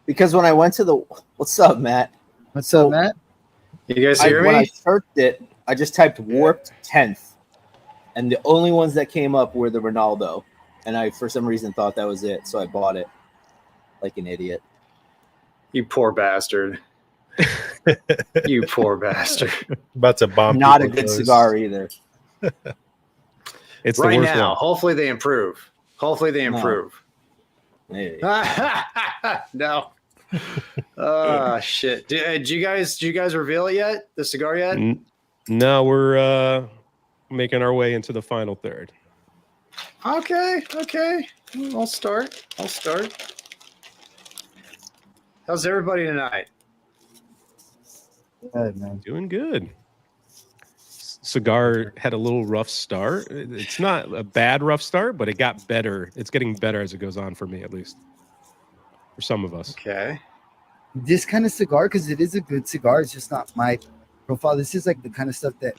Because when I went to the what's up, Matt? What's up, Matt? You guys hear When I me? searched it, I just typed warped 10th. And the only ones that came up were the Ronaldo. And I for some reason thought that was it. So I bought it like an idiot. You poor bastard. You poor bastard. About to bomb. Not a people good close. cigar either. It's the Right worst now. one. Hopefully they improve. Hopefully they No. improve. Hey. No. Oh shit. Did you guys reveal it yet? The cigar yet? No, we're making our way into the final third. Okay. I'll start. How's everybody tonight? Yeah, man. Doing good. Cigar had a little rough start. It's not a bad rough start, but it got better. It's getting better as it goes on for me, at least. For some of us. Okay. This kind of cigar, because it is a good cigar, it's just not my profile. This is like the kind of stuff that,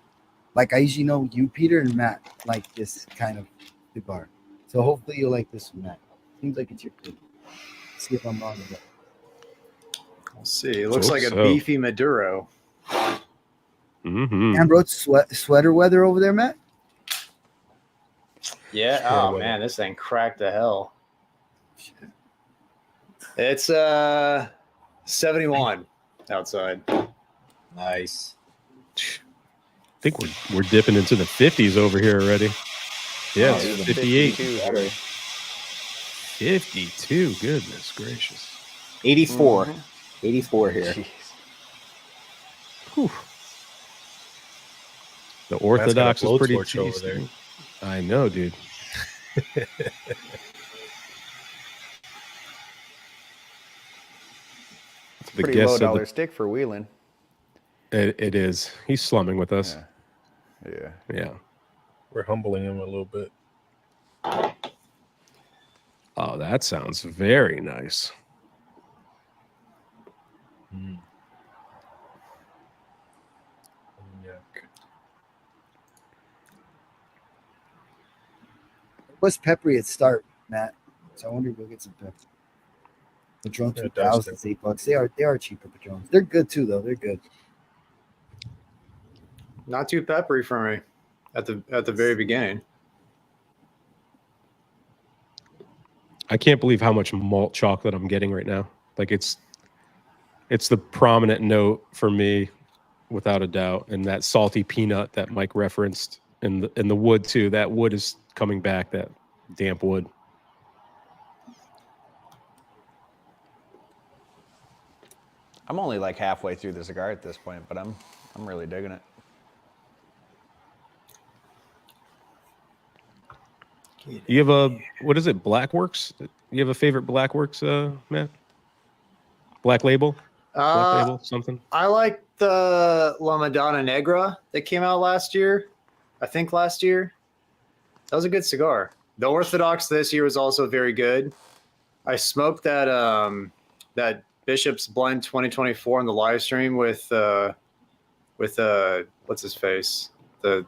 like, I usually know you, Peter, and Matt like this kind of cigar. So hopefully you'll like this one, Matt. Seems like it's your thing. See if I'm wrong with that. We'll see. It looks Hope like a so. beefy Maduro. Mm-hmm. And bro, it's sweater weather over there, Matt. Yeah. Sure, Oh well. man, this thing cracked to hell. It's 71 outside. Nice. I think we're dipping into the 50s over here already. Yeah, Oh, it's even 58. 52. 52. Goodness gracious. 84. Mhm. 84 here. Jeez. Whew. The Orthodox is pretty blowtorch over tasty. there. I know, dude. The Pretty low guest said dollar stick for wheeling. it is. He's slumming with us. Yeah. Yeah. We're humbling him a little bit. Oh, that sounds very nice. was peppery at start, Matt. So I wonder if we'll get some pepper. Patron Yeah, it does 2000 is $8. They are cheaper Patrons. They're good too though. They're good. Not too peppery for me at the very beginning. I can't believe how much malt chocolate I'm getting right now. Like it's the prominent note for me, without a doubt. And that salty peanut that Mike referenced, and the wood too. That wood is coming back. That damp wood. I'm only like halfway through the cigar at this point, but I'm really digging it. You have a, what is it, Blackworks? You have a favorite Blackworks, Matt? Black Label? Black Label, something? I like the La Madonna Negra that came out last year. I think last year. That was a good cigar. The Orthodox this year was also very good. I smoked that that Bishop's Blend 2024 on the live stream with what's his face, the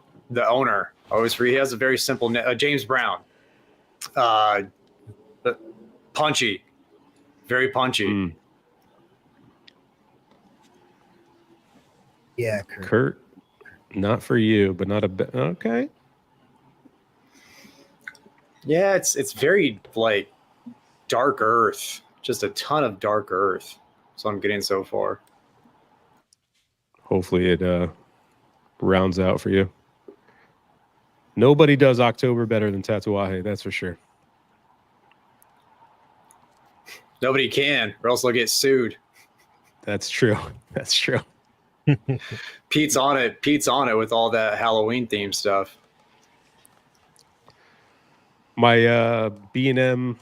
owner. I always forget. He has a very simple James Brown. But punchy, very punchy. Mm. Yeah, Kurt, not for you, but not a bit. Okay. Yeah, it's very like dark earth, just a ton of dark earth. So I'm getting so far. Hopefully it rounds out for you. Nobody does October better than Tatuaje, that's for sure. Nobody can, or else they'll get sued. That's true. That's true. Pete's on it. Pete's on it with all that Halloween themed stuff. My B&M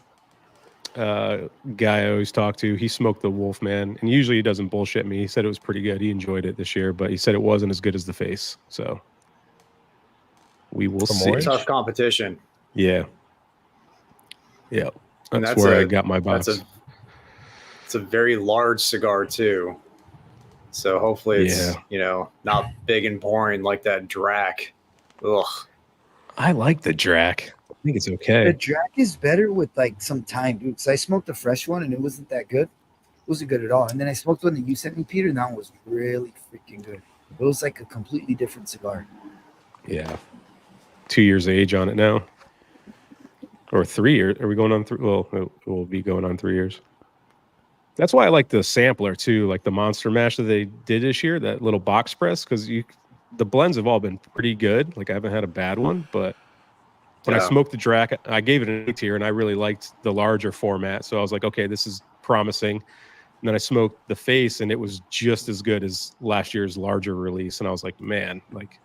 guy I always talk to, he smoked the Wolfman, and usually he doesn't bullshit me. He said it was pretty good. He enjoyed it this year, but he said it wasn't as good as the Face. So we will From see. Orange? Tough competition. Yeah. Yeah. And That's where I got my box. It's a very large cigar too. So hopefully it's, Yeah. not big and boring like that Drac. Ugh. I like the Drac. I think it's The okay. Drac is better with like some time, dude. So I smoked a fresh one and it wasn't that good. It wasn't good at all. And then I smoked one that you sent me, Peter, and that one was really freaking good. It was like a completely different cigar. Yeah. 2 years age on it now. Or 3 years. Are we going on 3? Well, it will be going on 3 years. That's why I like the sampler too, like the Monster Mash that they did this year, that little box press, because the blends have all been pretty good. Like I haven't had a bad one, but when I smoked the Drac, I gave it an A tier, and I really liked the larger format. So I was like, okay, this is promising. And then I smoked the Face, and it was just as good as last year's larger release. And I was like, man, like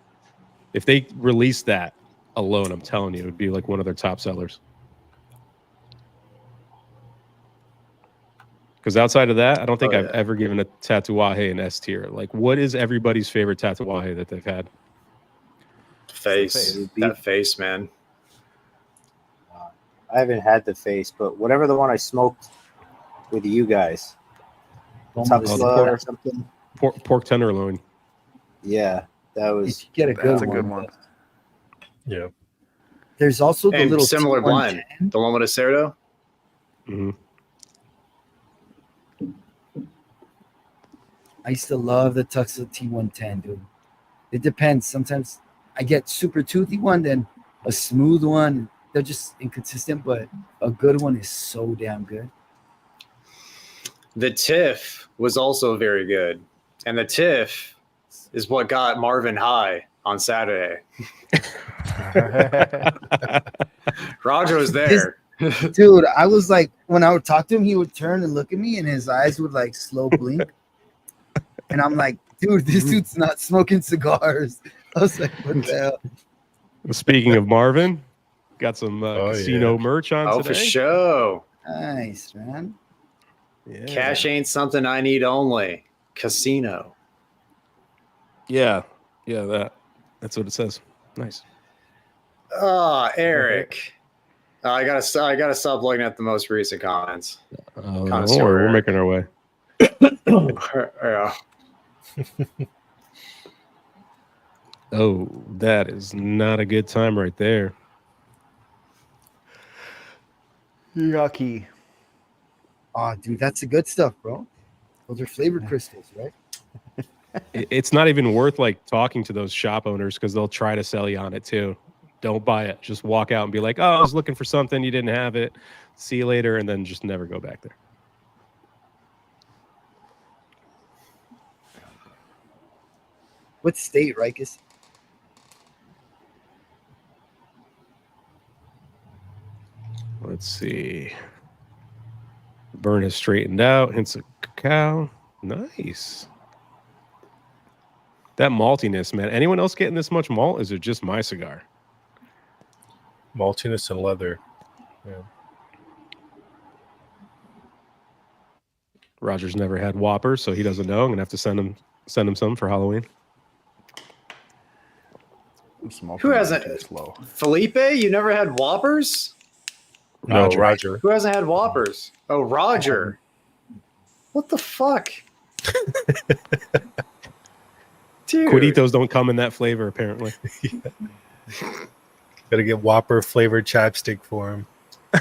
if they released that alone, I'm telling you, it would be like one of their top sellers. Because outside of that, I don't think I've ever given a Tatuaje an S tier. Like, what is everybody's favorite Tatuaje that they've had? Face. That Face, man. I haven't had the Face, but whatever the one I smoked with you guys, Tuxla or something. Pork tenderloin. Yeah, that was. If you get a good That's a one. good one. Yeah. There's also the And little similar blend. T110. The one with a Cerdo. Mm-hmm. I used to love the Tuxla T110, dude. It depends. Sometimes I get super toothy one, then a smooth one. They're just inconsistent, but a good one is so damn good. The Tiff was also very good. And the Tiff is what got Marvin high on Saturday. Roger was there. Dude, I was like, when I would talk to him, he would turn and look at me, and his eyes would like slow blink. And I'm like, dude, this dude's not smoking cigars. I was like, what the hell? Speaking of Marvin, got some casino merch on Oh, today. for sure. Nice, man. Yeah. Cash ain't something I need only. Casino. Yeah, that's what it says. Nice. Eric. I gotta stop looking at the most recent comments. Don't worry, we're making our way. Yeah. Oh, that is not a good time right there. Yucky. Oh, dude, that's the good stuff, bro. Those are flavored crystals, right? It's not even worth like talking to those shop owners because they'll try to sell you on it too. Don't buy it. Just walk out and be like, "Oh, I was looking for something. You didn't have it. See you later," and then just never go back there. What state, Rikus? Let's see. Burn is straightened out. Hints of cacao. Nice. That maltiness, man. Anyone else getting this much malt? Is it just my cigar? Maltiness and leather. Yeah. Roger's never had Whoppers, so he doesn't know. I'm gonna have to send him some for Halloween. I'm smoking Who that hasn't? too slow. Felipe, you never had Whoppers? No, Roger. Who hasn't had Whoppers? Oh, Roger. What the fuck? Dude. Cueritos don't come in that flavor, apparently. Gotta get Whopper flavored chapstick for him.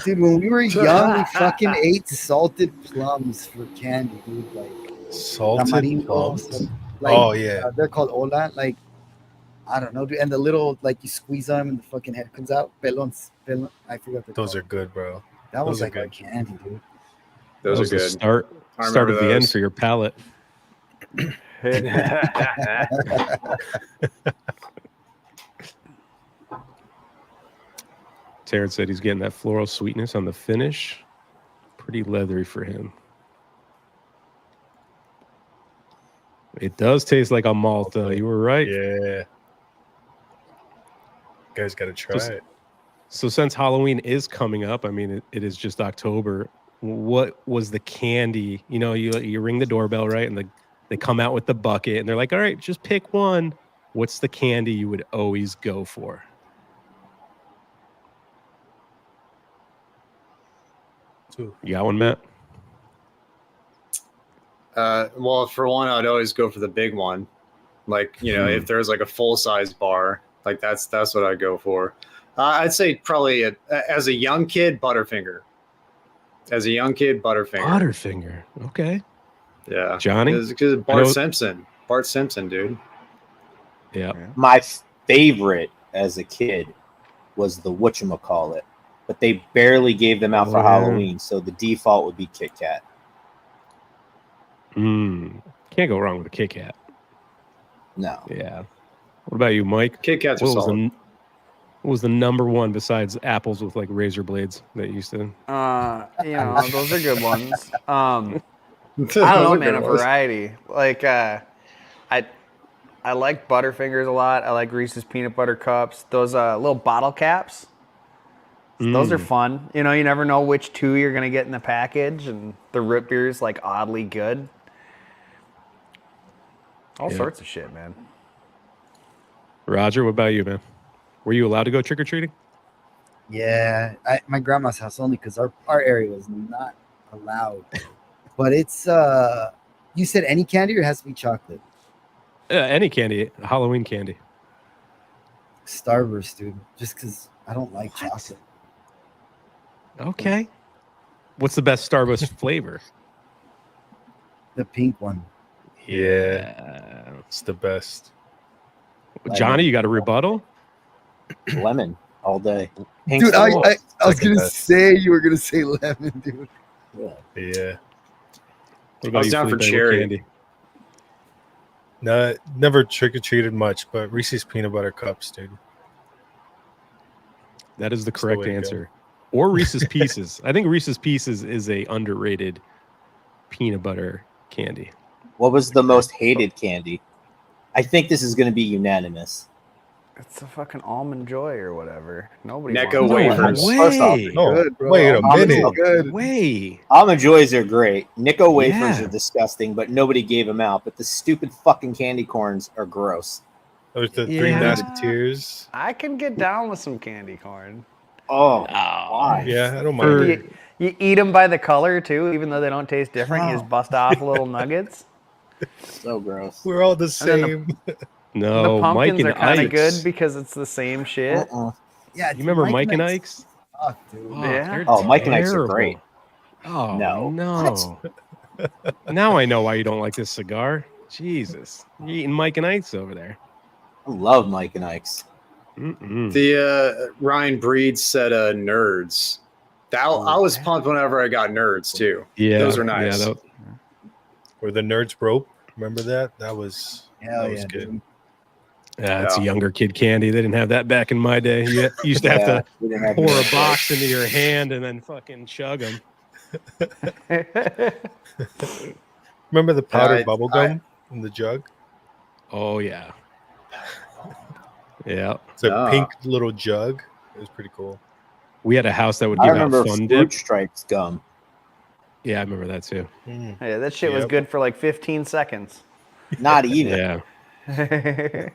Dude, when we were young, we fucking ate salted plums for candy, dude. Like Salted tamarindo, plums. like, Oh, yeah. they're called ola. Like, I don't know, dude. And the little, like, you squeeze on them and the fucking head comes out. Pelons. I forgot Those called. are good, bro. That was those are like our good. candy, dude. Those That are was the good. start I of remember the end those. for your palate. Terrence said he's getting that floral sweetness on the finish. Pretty leathery for him. It does taste like a malt, though. You were right. Yeah. You guys gotta try Just- it. So since Halloween is coming up, I mean, it is just October. What was the candy? You know, you ring the doorbell, right? And they come out with the bucket and they're like, all right, just pick one. What's the candy you would always go for? Ooh. You got one, Matt? Well, for one, I'd always go for the big one. Like, you know, if there's like a full size bar, like that's what I'd go for. I'd say probably as a young kid, Butterfinger. As a young kid, Butterfinger. Butterfinger. Okay. Yeah. Johnny? Because I Bart know- Simpson. Bart Simpson, dude. Yeah. My favorite as a kid was the whatchamacallit, but they barely gave them out for Oh, yeah. Halloween, so the default would be Kit Kat. Can't go wrong with a Kit Kat. No. Yeah. What about you, Mike? Kit Kats are What was, solid. what was the number one besides apples with like razor blades that you said? You know, those are good ones. I don't know, man. A variety. Like, I like Butterfingers a lot. I like Reese's peanut butter cups. Those little bottle caps. Those are fun. You know, you never know which two you're gonna get in the package, and the root beer is like oddly good. All Yeah. sorts of shit, man. Roger, what about you, man? Were you allowed to go trick or treating? Yeah, my grandma's house only because our area was not allowed. But it's you said any candy or it has to be chocolate? Any candy, Halloween candy. Starburst, dude. Just because I don't like chocolate. Okay. What's the best Starburst flavor? The pink one. Yeah. It's the best. Johnny, you got a rebuttal? Lemon all day. Pink Dude, I Starburst. was Second gonna best. say you were gonna say lemon, dude. Yeah. What I was down for Felipe? What cherry. candy? No, never trick or treated much, but Reese's peanut butter cups, dude. That is the the correct way to go. answer. Or Reese's Pieces. I think Reese's Pieces is a underrated peanut butter candy. What was the most hated candy? I think this is going to be unanimous. It's a fucking almond joy or whatever. Nobody Necco wants wafers. that. First off, Way. No, Good, bro. wait a Almond minute. milk. Good. Way. Almond Joys are great. Nicco wafers Yeah. are disgusting, but nobody gave them out. But the stupid fucking candy corns are gross. Those the Three Yeah. Musketeers. I can get down with some candy corn. Oh, why? Yeah, I don't For- mind. it. You eat them by the color too, even though they don't taste different. You just bust off little nuggets. So gross. We're all the And then same. No, the Mike pumpkins and are kind of Ike's. good because it's the same shit. Uh-uh. Yeah, You remember Mike and Ike's? Ike's? Fuck, dude. Oh, Yeah. they're Oh, Mike and Ike's are terrible. great. Oh No. no! Now I know why you don't like this cigar. Jesus, you're eating Mike and Ike's over there. I love Mike and Ike's. The Ryan Breed said nerds. I was pumped whenever I got nerds too. Yeah, Those are nice. Yeah, Or the Nerds Rope. Remember that? That was Hell was yeah, good. dude. it's a Yeah. younger kid candy. They didn't have that back in my day. You used to have Yeah, to we didn't have pour a nerds. box into your hand and then fucking chug them. Remember the powdered I- bubble gum in the jug? Oh yeah, yeah. It's a Ah. pink little jug. It was pretty cool. We had a house that would I give out remember Fun Fruit Dip. Stripes gum. Yeah, I remember that too. Mm. Yeah, that shit was Yep. good for like 15 seconds. Not even. Yeah. Did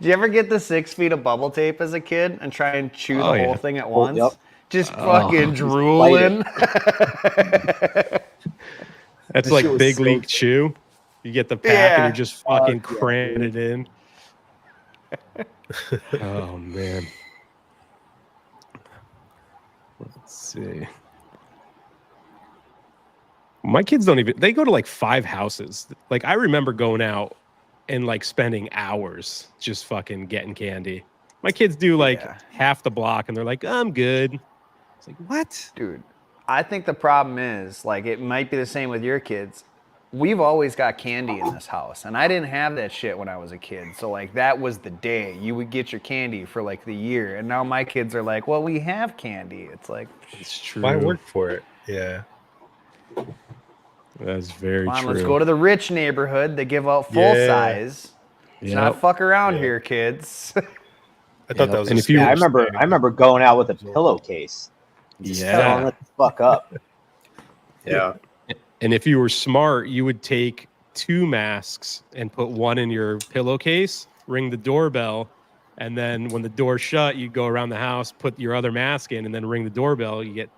you ever get the 6 feet of bubble tape as a kid and try and chew the Oh, whole yeah. thing at Oh, once? yep. Just Oh, fucking just drooling. That's That like shit was Big so League good. Chew. You get the pack and Yeah. you're just fucking Fuck yeah, cramming it in. Oh man. Let's see. My kids don't even they go to like 5 houses. Like I remember going out and like spending hours just fucking getting candy. My kids do like Yeah. half the block and they're like, I'm good. It's like, what? Dude, I think the problem is, like, it might be the same with your kids. We've always got candy in this house, and I didn't have that shit when I was a kid. So, like, that was the day. You would get your candy for, like, the year. And now my kids are like, well, we have candy. It's like, It's true. Why work for it? Yeah. That's very come on, true. let's go to the rich neighborhood. They give out full Yeah. size. Let's not Yep. fuck around Yeah. here, kids. I thought Yep. that was And a if you- Yeah, I serious remember. thing. I remember going out with a pillowcase. Just Yeah. filling it the fuck up. Yeah. And if you were smart, you would take 2 masks and put one in your pillowcase, ring the doorbell, and then when the door shut, you go around the house, put your other mask in, and then ring the doorbell. You get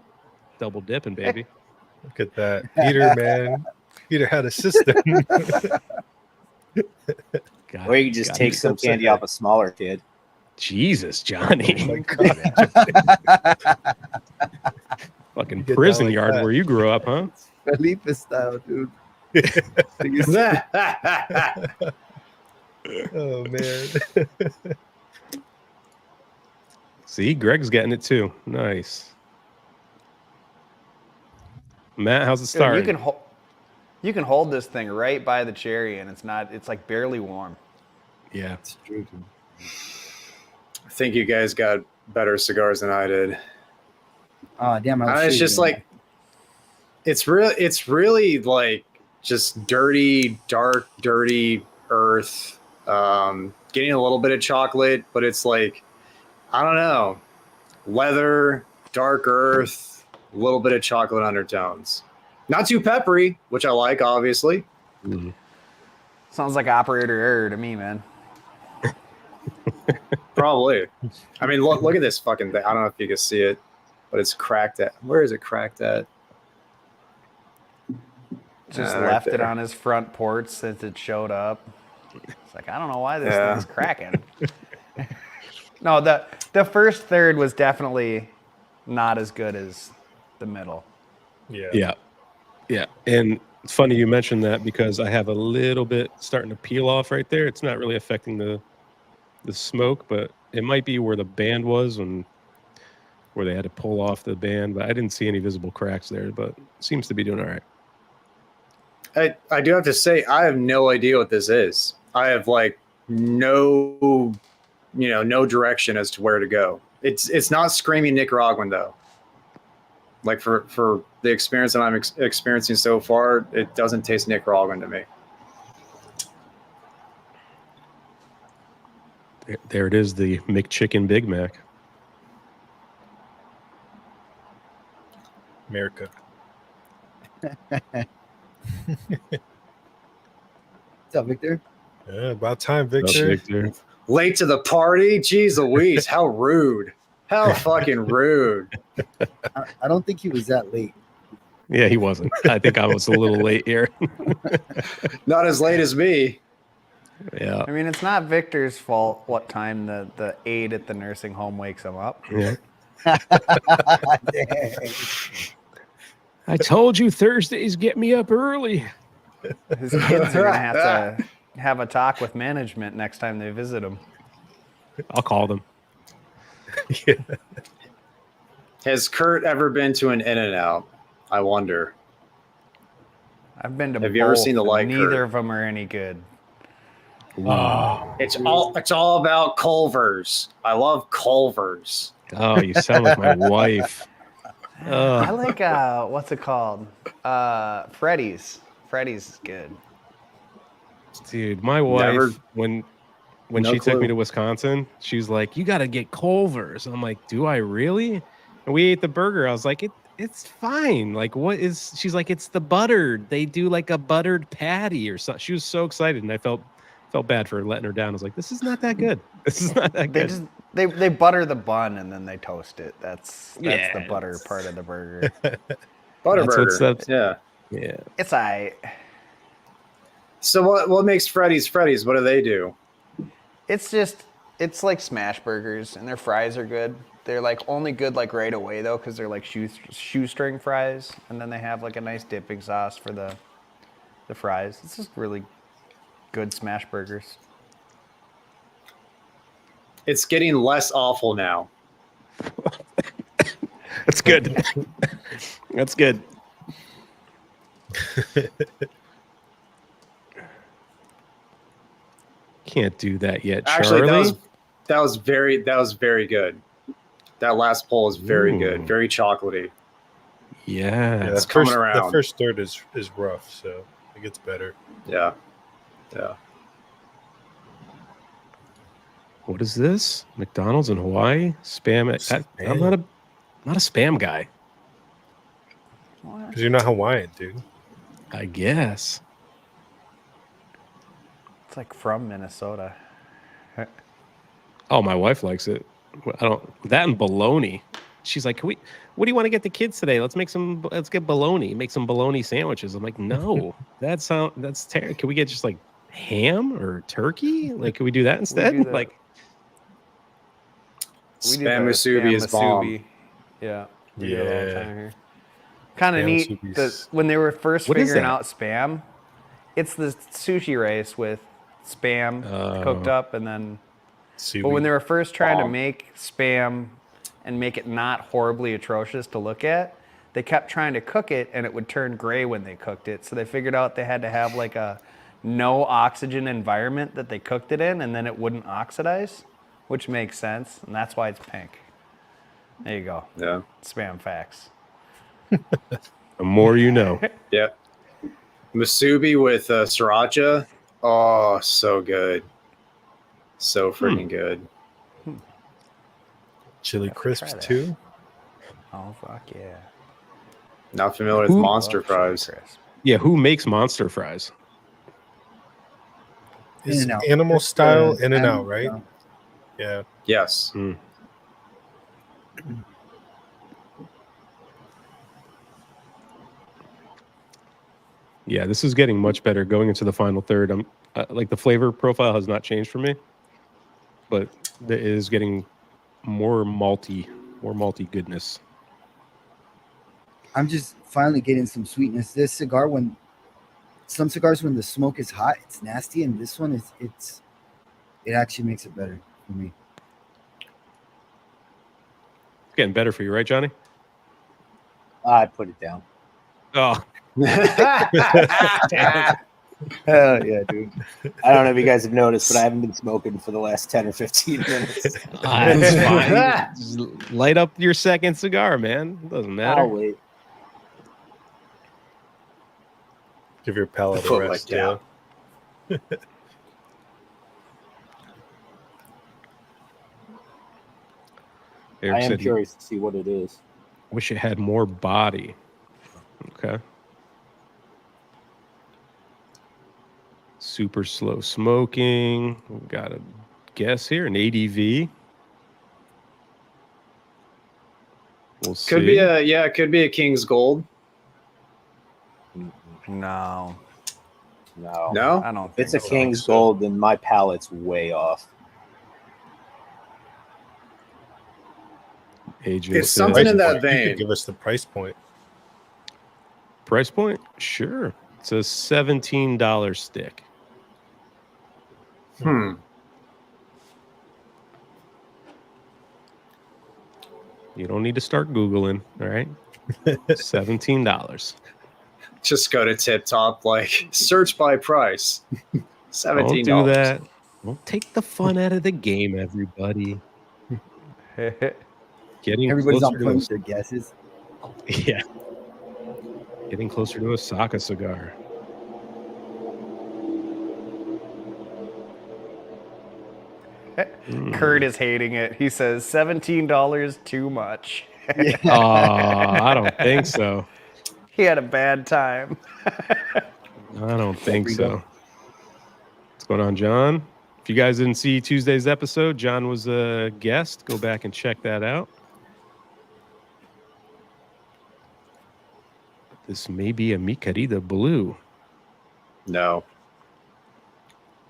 double dipping, baby. Look at that. Peter, man. Peter had a system. God, Or you could just God, take he's some upset. candy off a smaller kid. Jesus, Johnny. Fucking Get prison down like yard that. where you grew up, huh? Felipe style, dude. Oh, man. See, Greg's getting it too. Nice. Matt, how's it Dude, start? you can hold this thing right by the cherry, and it's like barely warm. Yeah. It's true, dude. I think you guys got better cigars than I did. Oh, damn. It's just like, it's really like just dirty, dark, dirty earth. Getting a little bit of chocolate, but it's like, I don't know, leather, dark earth, a little bit of chocolate undertones. Not too peppery, which I like, obviously. Mhm. Sounds like operator error to me, man. Probably. I mean, look at this fucking thing. I don't know if you can see it, but it's cracked at. Where is it cracked at? Just Right left it there. on his front porch since it showed up. It's like, I don't know why this Yeah. thing's cracking. No, the first third was definitely not as good as the middle. Yeah. Yeah. Yeah. And it's funny you mentioned that because I have a little bit starting to peel off right there. It's not really affecting the smoke, but it might be where the band was and where they had to pull off the band. But I didn't see any visible cracks there, but it seems to be doing all right. I do have to say, I have no idea what this is. I have like no direction as to where to go. It's not screaming Nicaraguan though. Like for the experience that I'm experiencing so far, it doesn't taste Nicaraguan to me. There it is, the McChicken Big Mac. America. What's up, Victor? Yeah, about time, What's up, Victor. Victor? Late to the party? Jeez Louise, how rude. How fucking rude. I don't think he was that late. Yeah, he wasn't. I think I was a little late here. Not as late as me. Yeah. I mean, it's not Victor's fault what time the aide at the nursing home wakes him up. Yeah. I told you Thursdays get me up early. His kids are gonna have to have a talk with management next time they visit him. I'll call them. Yeah. Has Kurt ever been to an In-N-Out? I wonder. I've been to Have you ever both, seen the and like neither Kurt? of them are any good. It's all about Culver's. I love Culver's. Oh, you sound like my wife. I like what's it called? Freddy's. Freddy's is good. Dude, my wife, Never- when no she took me clue. to Wisconsin, she was like, "You got to get Culver's." I'm like, "Do I really?" And we ate the burger. I was like, "It's fine." Like, what is? She's like, "It's the buttered. They do like a buttered patty or something." She was so excited, and I felt bad for letting her down. I was like, "This is not that good. This is not that They good." just they butter the bun and then they toast it. That's Yeah, the butter it's- part of the burger. Butterburger. that's- Yeah. Yeah. It's alright. So what makes Freddy's Freddy's? What do they do? It's like smash burgers and their fries are good. They're like only good like right away though because they're like shoestring fries, and then they have like a nice dipping sauce for the fries. It's just really good smash burgers. It's getting less awful now. That's good. That's good. Can't do that yet, Actually, Charlie. that was very good. That last poll is very good. Very chocolatey. Yeah. It's coming The around. first third is rough, so it gets better. Yeah. Yeah. What is this? McDonald's in Hawaii? Spam. I'm not a spam guy. Because you're not Hawaiian, dude. I guess. It's like from Minnesota. Oh, my wife likes it. I don't. That and bologna. She's like, what do you want to get the kids today? Let's get bologna. Make some bologna sandwiches. I'm like, no, that's terrible. Can we get just like ham or turkey? Like, can we do that instead? do that. Like, We do Spam the musubi is bomb. musubi. Yeah. We do it all the Yeah. time here. Kind of Spam neat musubi's- that when they were first What is figuring that? out spam, it's the sushi rice with spam cooked up and then. But when they were first trying to Bomb. make spam and make it not horribly atrocious to look at, they kept trying to cook it and it would turn gray when they cooked it. So they figured out they had to have like a no oxygen environment that they cooked it in, and then it wouldn't oxidize, which makes sense. And that's why it's pink. There you go. Yeah. Spam facts. the more you know. Yeah. Musubi with sriracha. Oh, so good. So freaking good. Chili Try crisps that. too. Oh, fuck yeah. Not familiar with Who- monster Love chili fries. crisp. Yeah, who makes monster fries? Is In-N-Out. animal style in and Animal out, right? style. Yeah. Yes. Yeah, this is getting much better going into the final third. I'm like the flavor profile has not changed for me, but it is getting more malty goodness. I'm just finally getting some sweetness. This cigar, some cigars when the smoke is hot, it's nasty, and this one it actually makes it better for me. It's getting better for you, right, Johnny? I put it down. Oh, Hell yeah, dude. I don't know if you guys have noticed, but I haven't been smoking for the last 10 or 15 minutes. that's fine. Just light up your second cigar, man. It doesn't matter. I'll wait. Give your palate a Foot rest. like Yeah. Eric I am said he curious to see what it is. wish it had more body. Okay. Super slow smoking. We've got a guess here, an ADV. We'll see. Could be it could be a King's Gold. No, No. No? I don't If think it's a so. King's Gold, then my palate's way off. Ageless. It's something in that You could vein. give us the price point. Price point? Sure. It's a $17 stick. Hmm. You don't need to start Googling. All right. $17. Just go to Tip Top, like search by price. $17. Don't do that. Don't take the fun out of the game, everybody. Getting Everybody's on closer point to with their guesses. yeah. Getting closer to a Saka cigar. Kurt is hating it. He says $17 too much. Yeah. Oh, I don't think so. He had a bad time. I don't think Rito? so. What's going on, John? If you guys didn't see Tuesday's episode, John was a guest. Go back and check that out. This may be a Mi Querida Blue. No.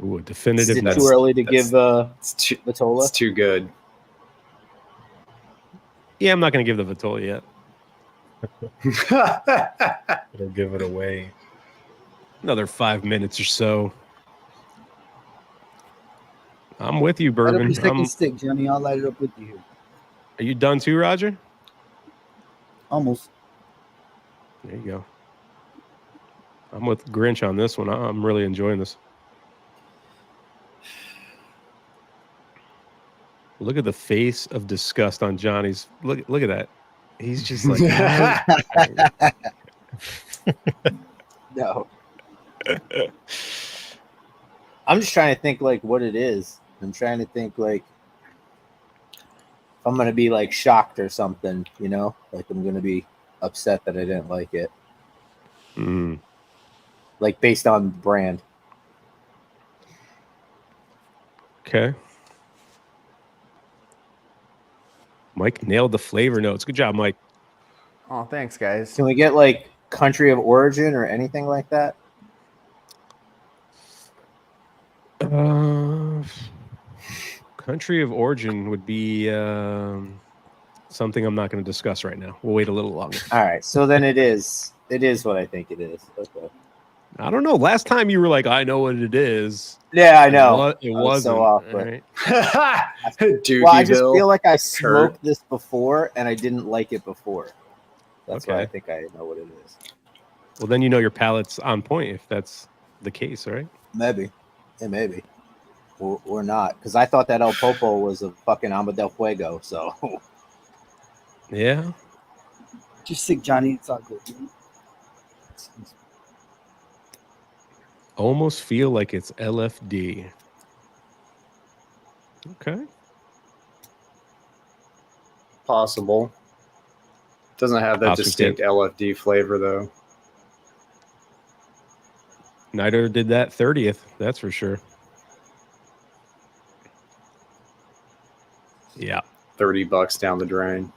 Ooh, a Is definitive. it No. too early to give It's too, Vitola? it's too good. Yeah, I'm not going to give the Vitola yet. It'll give it away. Another 5 minutes or so. I'm with you, Light up Bourbon. your second stick, Johnny. I'll light it up with you here. Are you done too, Roger? Almost. There you go. I'm with Grinch on this one. I'm really enjoying this. Look at the face of disgust on Johnny's. Look at that. He's just like, No. I'm just trying to think like what it is. I'm trying to think like if I'm gonna be like shocked or something, you know? Like I'm gonna be upset that I didn't like it. mm. Like based on brand. Okay. Mike nailed the flavor notes. Good job, Mike. Oh, thanks, guys. Can we get like country of origin or anything like that? Country of origin would be something I'm not going to discuss right now. We'll wait a little longer. All right, so then it is what I think it is. Okay. I don't know. Last time you were like, I know what it is. Yeah, I know. It I was wasn't. so off, all but- right. Dookieville. Well, I just feel like I smoked Kurt. this before and I didn't like it before. That's why I Okay. think I know what it is. Well, then you know your palate's on point if that's the case, right? Maybe. Yeah, maybe. Or not. Because I thought that El Popo was a fucking Amba del Fuego. So Yeah. Just sick, Johnny. It's all good. Almost feel like it's LFD. Okay. Possible. Doesn't have that Oscar distinct LFD flavor though. Neither did that 30th. That's for sure. Yeah. $30 down the drain.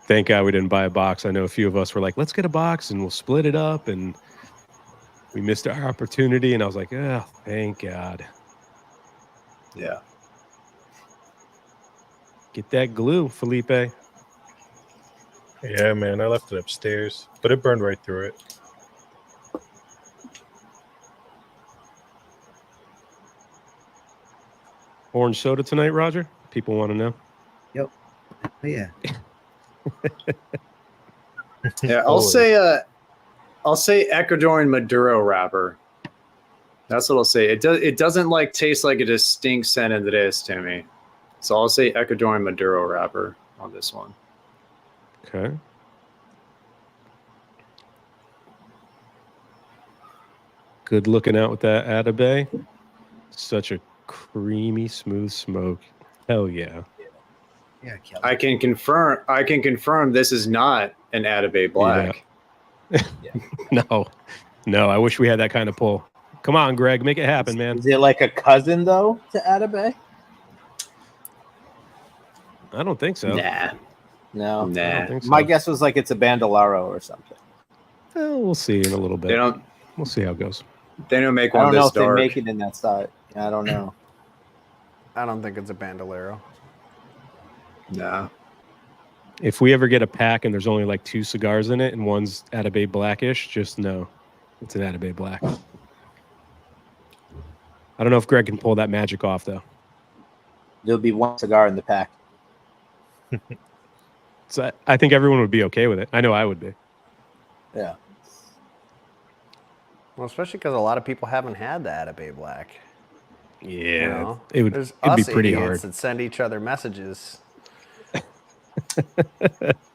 Thank God we didn't buy a box. I know a few of us were like, let's get a box and we'll split it up. And we missed our opportunity. And I was like, oh, thank God. Yeah. Get that glue, Felipe. Yeah, man, I left it upstairs, but it burned right through it. Orange soda tonight, Roger? People want to know. Oh, yeah. Yeah, Always. I'll say Ecuadorian Maduro wrapper. That's what I'll say. It doesn't like taste like a distinct scent in this to me. So I'll say Ecuadorian Maduro wrapper on this one. Okay. Good looking out with that Atabay. Such a creamy, smooth smoke. Hell yeah. Yeah, Kelly. I can confirm this is not an Atabay Black. No. No, I wish we had that kind of pull. Come on, Greg. Make it happen, man. is it like a cousin though to Atabay? I don't think so. Nah. No. I don't Nah. think so. My guess was like it's a Bandolero or something. Well, we'll see in a little bit. They don't We'll see how it goes. make I one don't know this if they dark. make it in that style. I don't know. I don't think it's a bandolero. Nah. If we ever get a pack and there's only like 2 cigars in it and one's Atabey Blackish, just know it's an Atabey Black. I don't know if Greg can pull that magic off though. There'll be one cigar in the pack. So I think everyone would be okay with it. I know I would be. Yeah. Well, especially because a lot of people haven't had the Atabey Black. Yeah, You know? it'd There's be us pretty idiots hard. that send each other messages.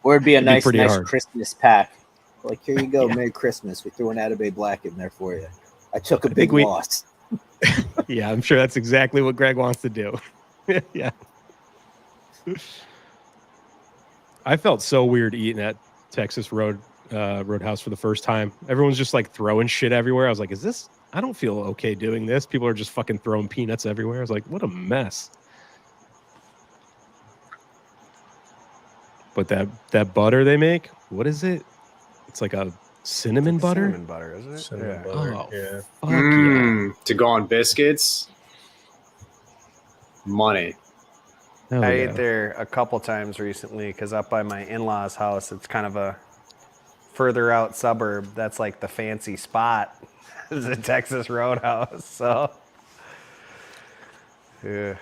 Or it'd be a It'd be nice pretty hard. Christmas pack. Like, here you go, Yeah. Merry Christmas. We threw an Atabey Black in there for you. I took a I big think we- loss. Yeah, I'm sure that's exactly what Greg wants to do. Yeah. I felt so weird eating at Texas Roadhouse for the first time. Everyone's just like throwing shit everywhere. I was like, I don't feel okay doing this. People are just fucking throwing peanuts everywhere. I was like, what a mess. But that butter they make, what is it? It's like a cinnamon butter? Cinnamon butter, isn't it? Cinnamon Yeah. butter. Oh, Yeah. fuck yeah. To go on biscuits. Money. Hell I yeah. ate there a couple times recently because up by my in-laws' house, it's kind of a further out suburb. That's like the fancy spot. Is a Texas Roadhouse. So, yeah.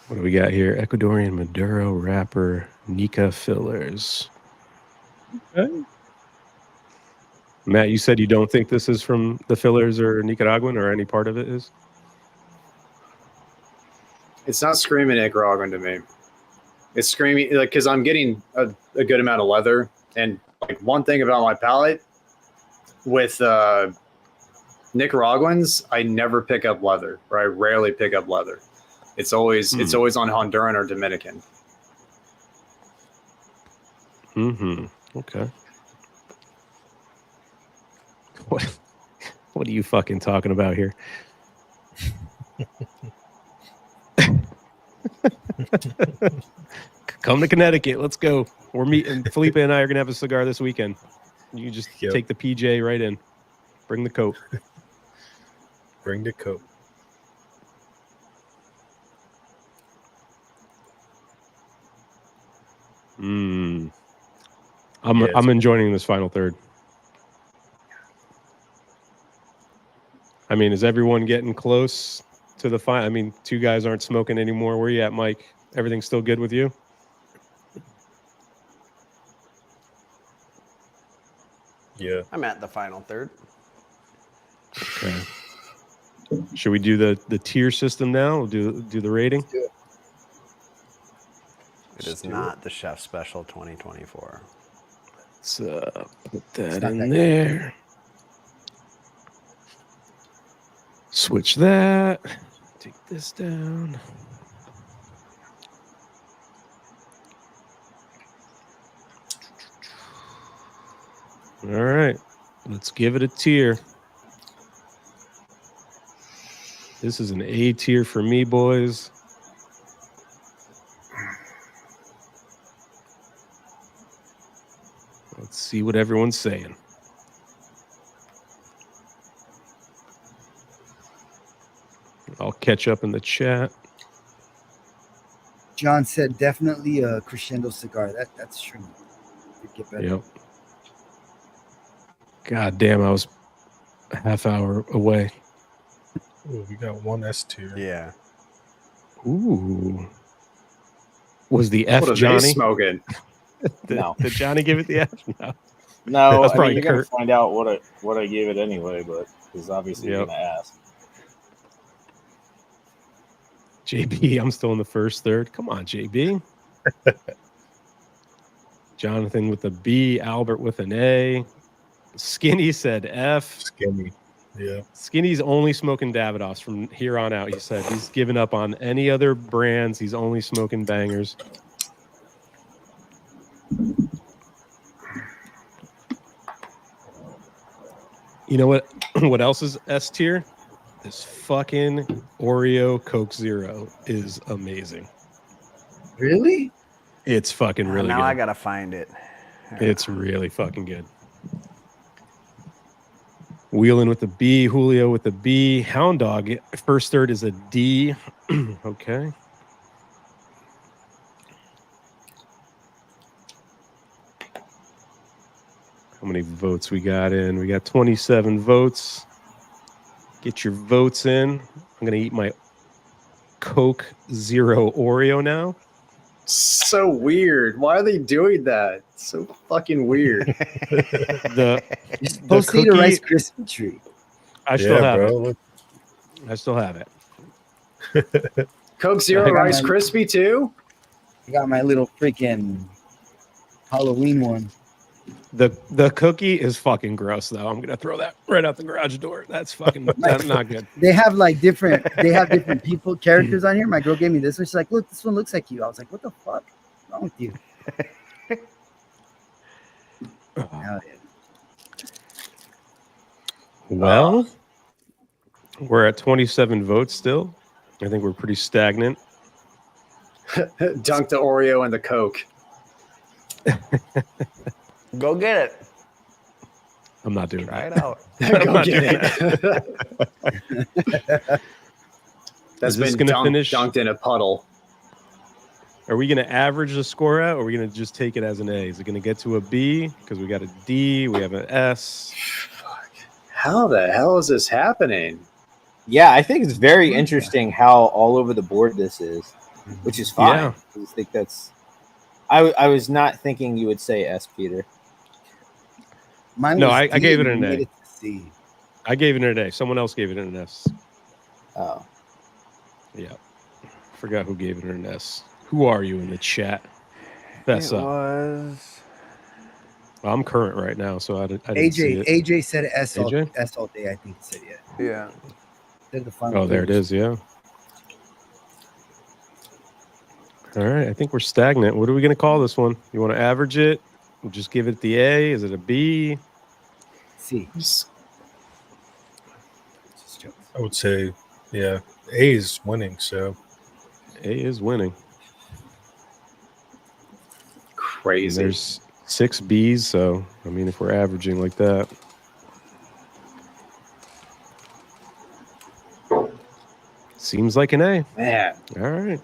What do we got here? Ecuadorian Maduro wrapper, Nika fillers. Okay. Matt, you said you don't think this is from the fillers or Nicaraguan or any part of it is? It's not screaming Nicaraguan to me. It's screaming like because I'm getting a good amount of leather, and like one thing about my palate with Nicaraguans, I never pick up leather, or I rarely pick up leather. It's always on Honduran or Dominican. Mm-hmm. Okay. What are you fucking talking about here? Come to Connecticut. Let's go. We're meeting. Felipe and I are gonna have a cigar this weekend. You just Yep. take the PJ right in. Bring the coat. Bring the coat. I'm Yeah, I'm enjoying this final third. I mean, is everyone getting close to the final? I mean, 2 guys aren't smoking anymore. Where you at, Mike? Everything still good with you? Yeah. I'm at the final third. Okay. Should we do the tier system now? We'll do the rating. It is not the Chef Special 2024. Let's put that not in that there. Switch that. Take this down. All right. Let's give it a tier. This is an A tier for me, boys. Let's see what everyone's saying. I'll catch up in the chat. John said definitely a crescendo cigar. That's true. Could get better. Yep. God damn, I was a half hour away. Ooh, we got one S tier. Yeah. Ooh. Was the F What are they Johnny? smoking? No. Did Johnny give it the F? No. No, That's I probably mean, you're gonna Kurt. find out what I gave it anyway, but he's obviously Yep. gonna ask. JB, I'm still in the first third. Come on, JB. Jonathan with a B, Albert with an A. Skinny said F. Skinny. Yeah. Skinny's only smoking Davidoffs from here on out. He said he's given up on any other brands. He's only smoking bangers. You know what? What else is S tier? This fucking Oreo Coke Zero is amazing. Really? It's fucking really now good. I gotta find it. It's really fucking good. Wheeling with the B, Julio with the B, Hound Dog. First third is a D. Okay. how many votes we got in. We got 27 votes. Get your votes in. I'm going to eat my Coke Zero Oreo now. So weird. Why are they doing that? So fucking weird. The You're supposed to eat a Rice Krispie treat. I still have it. Look, I still have it. Coke Zero I got Rice my- Krispie too? I got my little freaking Halloween one. The cookie is fucking gross though. I'm gonna throw that right out the garage door. That's fucking that's not good. They have like different people characters on here. My girl gave me this one. She's like, look, this one looks like you. I was like, what the fuck? What's wrong with you? Hell yeah. Well, we're at 27 votes still. I think we're pretty stagnant. Dunk the Oreo in the Coke. Go get it. I'm not doing Try that. it out. Go not get doing it. That's Is this been gonna finish? dunked in a puddle. Are we gonna average the score out, or are we gonna just take it as an A? Is it gonna get to a B because we got a D, we have an S? Fuck. How the hell is this happening? Yeah, I think it's very interesting how all over the board this is, which is fine. Yeah. I just think that's. I was not thinking you would say S, Peter. Mine No, was I D gave it and an you A. made it to C. I gave it an A. Someone else gave it an S. Oh, Yeah, forgot who gave it an S. Who are you in the chat? That's It up. was. I'm current right now, so I didn't see it. AJ said S all, AJ? S all day. I think he said yeah. Yeah. They're the fun Oh, there it ones. is. Yeah. All right. I think we're stagnant. What are we going to call this one? You want to average it? We'll just give it the A. Is it a B? C. Just- Just jokes. I would say, yeah, A is winning. So A is winning. And Crazy. there's 6 Bs. So, I mean, if we're averaging like that. Seems like an A. Man. All right.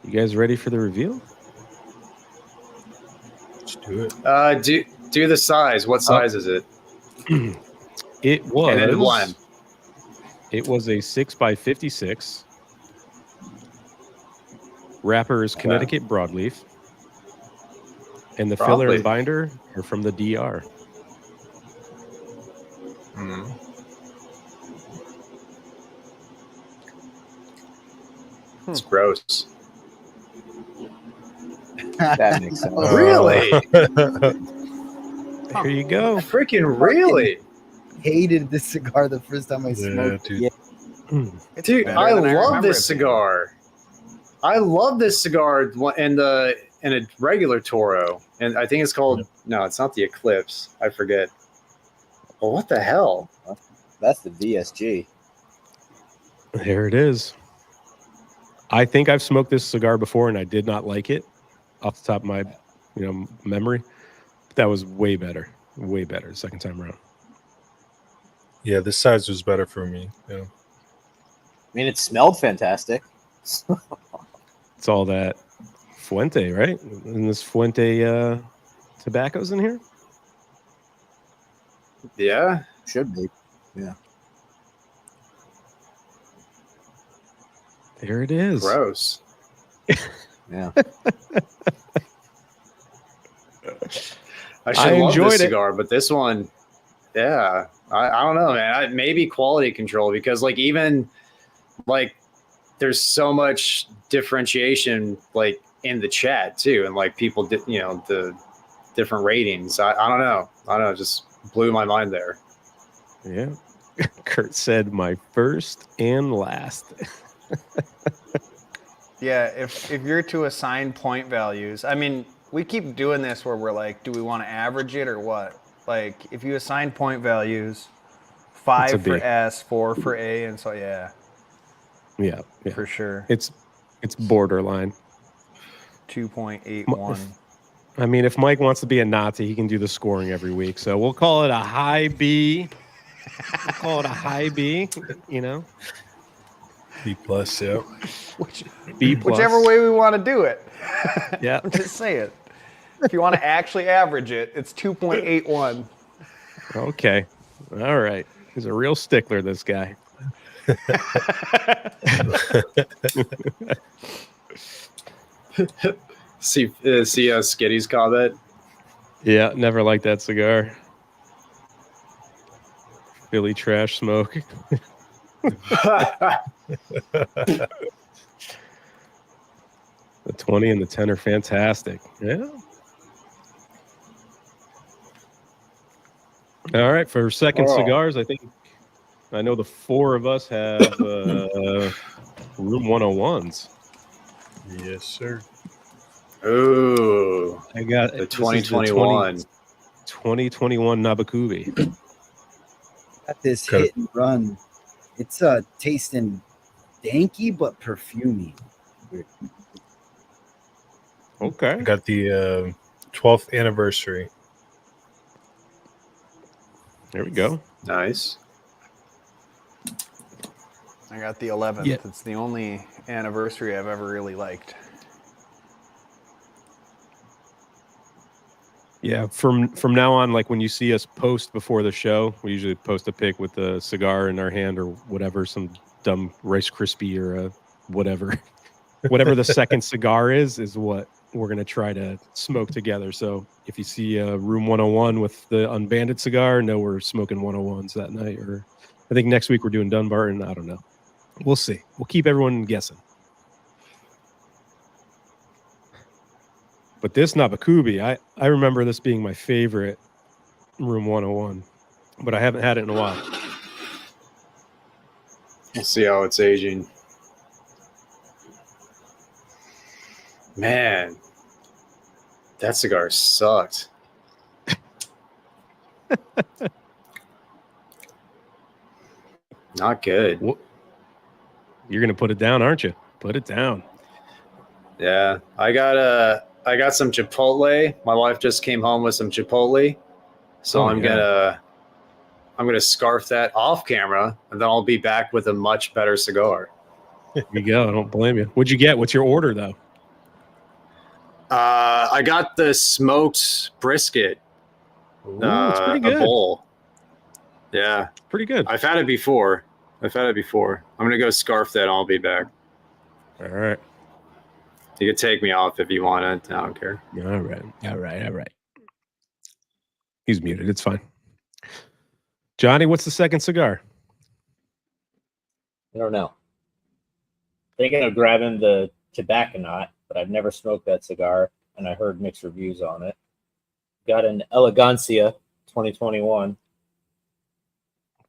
You guys ready for the reveal? let's do it. Do the size. What size is it? It was. And then the blend. It was a 6x56. Wrapper is Connecticut broadleaf. And the filler and Broadleaf. binder are from the DR. Hmm. It's gross. that makes sense. Really? There you go. Freaking really? Hated this cigar the first time I Yeah, smoked. dude. Yeah. It's Dude, better I than love remember this it being. cigar. I love this cigar in a regular Toro, and I think it's called no, it's not the Eclipse. I forget. Well, what the hell? That's the VSG. There it is. I think I've smoked this cigar before and I did not like it off the top of my memory. But that was way better. Way better the second time around. Yeah, this size was better for me. Yeah. I mean, it smelled fantastic. It's all that Fuente, right? And this Fuente tobacco's in here? Yeah, Should be. There it is. gross. Yeah. I I should love enjoyed this it. cigar, but this one, yeah, I don't know, man. Maybe quality control because even there's so much differentiation in the chat too, and people did the different ratings. I don't know. It just blew my mind there. Yeah. Kurt said my first and last. Yeah, if you're to assign point values, I mean, we keep doing this where we're like, do we want to average it or what? Like, if you assign point values, It's a 5 for B. S, 4 for A, and so yeah, Yeah. for sure, It's borderline. 2.81. I mean, if Mike wants to be a Nazi, he can do the scoring every week. So we'll call it a high B. We'll call it a high B, B plus, yeah. B plus. Whichever way we want to do it. Yeah. Just say it. If you want to actually average it, it's 2.81. Okay. All right. He's a real stickler, this guy. See Skitty's comment. Yeah, never liked that cigar. Philly trash smoke. The 20 and the 10 are fantastic. Yeah. All right, for second cigars, I know the four of us have room 101s. Yes, sir. Ooh, I got the this is 2021. 2021 Nabakubi. Got this Okay. hit and run. It's tasting danky but perfumey. Okay. I got the 12th anniversary. There we go. Nice. I got the 11th. Yeah. It's the only anniversary I've ever really liked. Yeah, from now on, like when you see us post before the show, we usually post a pic with a cigar in our hand or whatever, some dumb Rice Krispie or whatever. Whatever the second cigar is what we're going to try to smoke together. So if you see room 101 with the unbanded cigar, know we're smoking 101s that night. Or I think next week we're doing Dunbarton. I don't know. We'll see. We'll keep everyone guessing. But this Nabakubi, I remember this being my favorite room 101, but I haven't had it in a while. We'll see how it's aging. Man, that cigar sucked. Not good. You're going to put it down, aren't you? Put it down. Yeah, I got some Chipotle. My wife just came home with some Chipotle, so I'm gonna scarf that off camera, and then I'll be back with a much better cigar. There you go. I don't blame you. What'd you get? What's your order though? I got the smoked brisket. Ooh, it's pretty good. A bowl. Yeah, Pretty good. I've had it before. I'm gonna go scarf that. And I'll be back. All right. You can take me off if you want it. I don't care. All right. He's muted. It's fine. Johnny, what's the second cigar? I don't know. Thinking of grabbing the Tobacconaut, but I've never smoked that cigar, and I heard mixed reviews on it. Got an Elegancia 2021.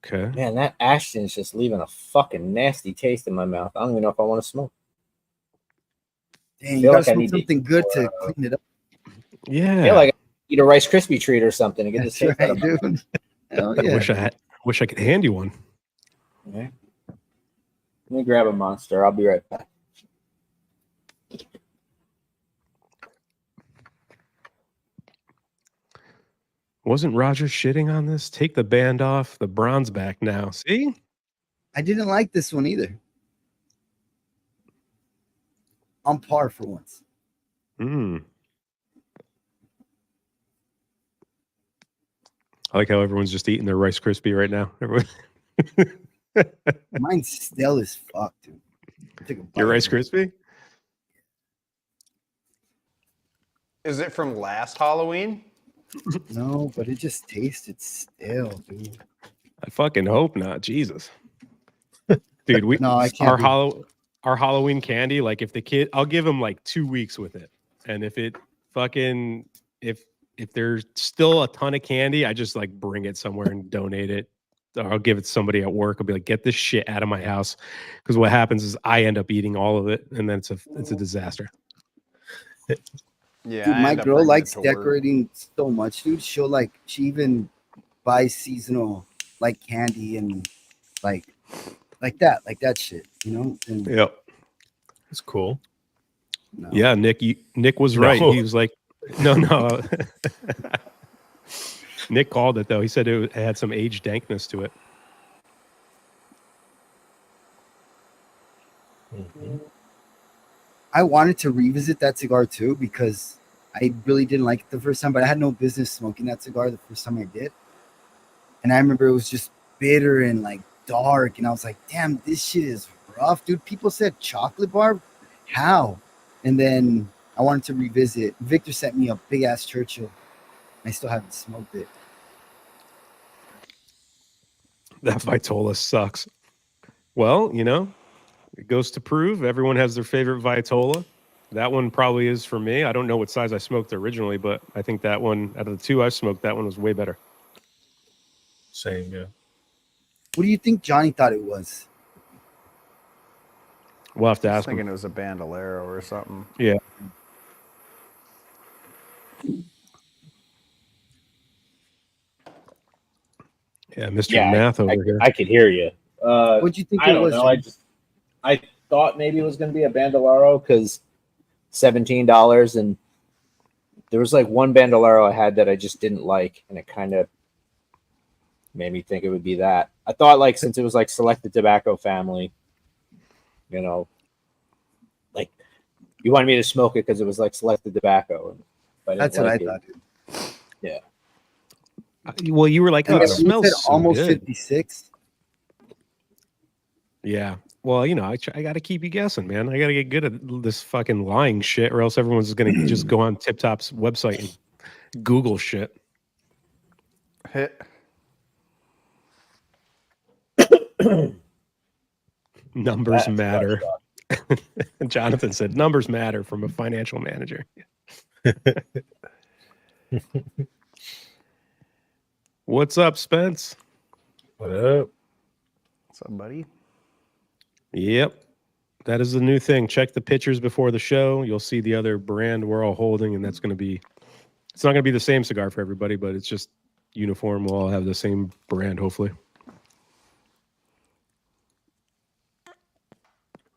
Okay. Man, that Ashton is just leaving a fucking nasty taste in my mouth. I don't even know if I want to smoke. Dang, you Feel gotta like I smoke need to something good eat to more, clean it up. Yeah. I feel like I eat a Rice Krispie treat or something to get this That's taste out right, of my mouth. dude. Hell I yeah. wish I could hand you one. Okay. Let me grab a monster. I'll be right back. Wasn't Roger shitting on this? Take the band off. The bronze back now. See? I didn't like this one either. On par for once. I like how everyone's just eating their Rice Krispie right now. Everyone. Mine's stale as fuck, dude. Take a bite Your of Rice it. Krispie? Is it from last Halloween? No, but it just tasted stale, dude. I fucking hope not. Jesus. Dude, No, I can't. Our Halloween candy, like if the kid, I'll give him like 2 weeks with it. And if it fucking, if there's still a ton of candy, I just like bring it somewhere and donate it. Or I'll give it to somebody at work. I'll be like, get this shit out of my house. Because what happens is I end up eating all of it. And then it's a disaster. Yeah, Dude, I my end up girl bringing it likes to work. decorating so much, dude. She even buys seasonal like candy and like that shit, you know? And Yep. It's cool. no. Yeah, Nick was No. right. He was like, no. Nick called it though. He said it had some age dankness to it. I wanted to revisit that cigar too because I really didn't like it the first time, but I had no business smoking that cigar the first time I did. And I remember it was just bitter and like dark, and I was like, damn, this shit is rough, dude. People said chocolate bar, how? And then I wanted to revisit. Victor sent me a big ass Churchill. I still haven't smoked it. That Vitola sucks. Well, you know, it goes to prove everyone has their favorite Vitola. That one probably is for me. I don't know what size I smoked originally, but I think that one, out of the two I smoked, that one was way better. Same, yeah. What do you think Johnny thought it was? We'll have to I was ask thinking him. it was a bandolero or something. Yeah. Yeah, Mr. Yeah, Math over here. I could hear you. What'd you think I it don't was, know. Johnny? I thought maybe it was going to be a bandolero because $17, and there was like one bandolero I had that I just didn't like, and it kind of made me think it would be that. I thought like since it was like selected tobacco family, you know, like you wanted me to smoke it because it was like selected tobacco. And if I didn't That's what I like it, thought, dude. Yeah. Well, you were like, oh, And it then you smells said so almost good. 56. Yeah. Well, you know, I got to keep you guessing, man. I got to get good at this fucking lying shit, or else everyone's going to just go on Tip Top's website and Google shit. Hit. Numbers That's matter. Jonathan said numbers matter from a financial manager. What's up, Spence? What up? What's up, buddy? Yep. That is the new thing. Check the pictures before the show. You'll see the other brand we're all holding, and that's going to be, it's not going to be the same cigar for everybody, but it's just uniform. We'll all have the same brand, hopefully.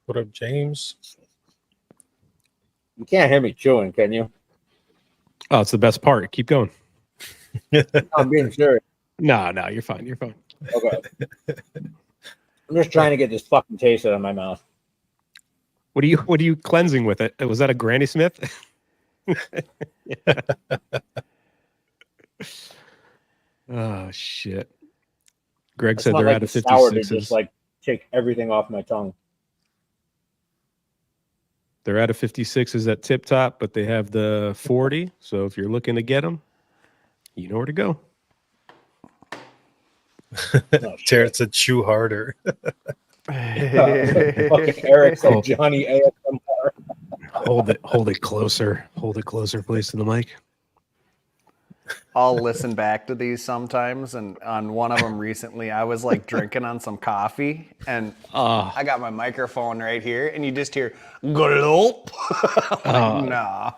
What up, James? You can't hear me chewing, can you? Oh, it's the best part. Keep going. I'm being serious. No, you're fine. You're fine. Okay. I'm just trying to get this fucking taste out of my mouth. What are you cleansing with it? Was that a Granny Smith? Oh shit. Greg It's said not they're like out of the sour to 56s. just like take everything off my tongue. They're out of 56s at Tip Top, but they have the 40. So if you're looking to get them, you know where to go. Oh, Jared said chew harder. fucking Eric said Johnny ASMR. Hold it closer. Hold it closer, please, to the mic. I'll listen back to these sometimes, and on one of them recently, I was like drinking on some coffee, and I got my microphone right here, and you just hear gulp. Nah.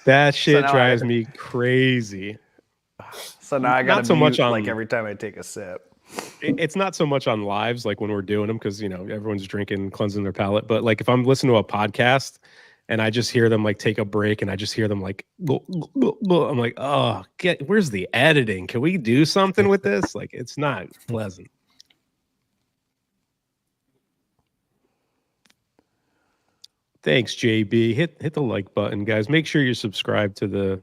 That shit now drives me crazy. So now I got Not to so mute much on- like every time I take a sip. It's not so much on lives, like when we're doing them, because, you know, everyone's drinking, cleansing their palate. But like if I'm listening to a podcast and I just hear them like take a break and I just hear them like, I'm like, oh, where's the editing? Can we do something with this? Like, it's not pleasant. Thanks, JB. Hit the like button, guys. Make sure you're subscribed to the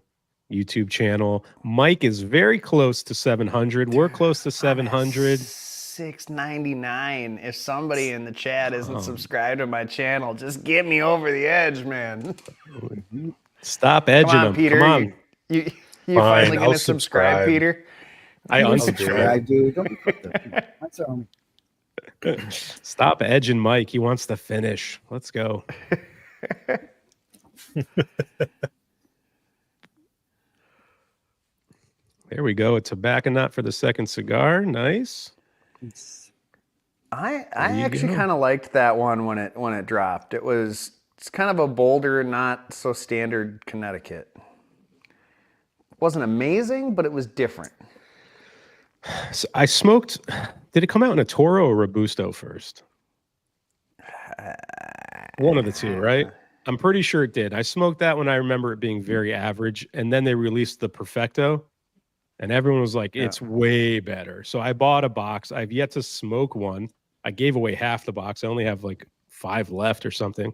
YouTube channel. Mike is very close to 700. We're close to 700. $6.99. If somebody in the chat isn't subscribed to my channel, just get me over the edge, man. Stop edging Come on, them. Peter. Come on. You Fine, finally I'll gonna subscribe, subscribe. Peter? I Don't unsubscribe. subscribe, dude. Don't be fucked up. That's all. Stop edging Mike. He wants to finish. Let's go. There we go. A tobacco nut for the second cigar. Nice. I you actually go. kind of liked that one when it dropped. It's kind of a bolder, not so standard Connecticut. Wasn't amazing, but it was different. So I smoked. Did it come out in a Toro or Robusto first? One of the two, right? I'm pretty sure it did. I smoked that one. I remember it being very average. And then they released the Perfecto. And everyone was like, it's way better. So I bought a box. I've yet to smoke one. I gave away half the box. I only have like 5 left or something.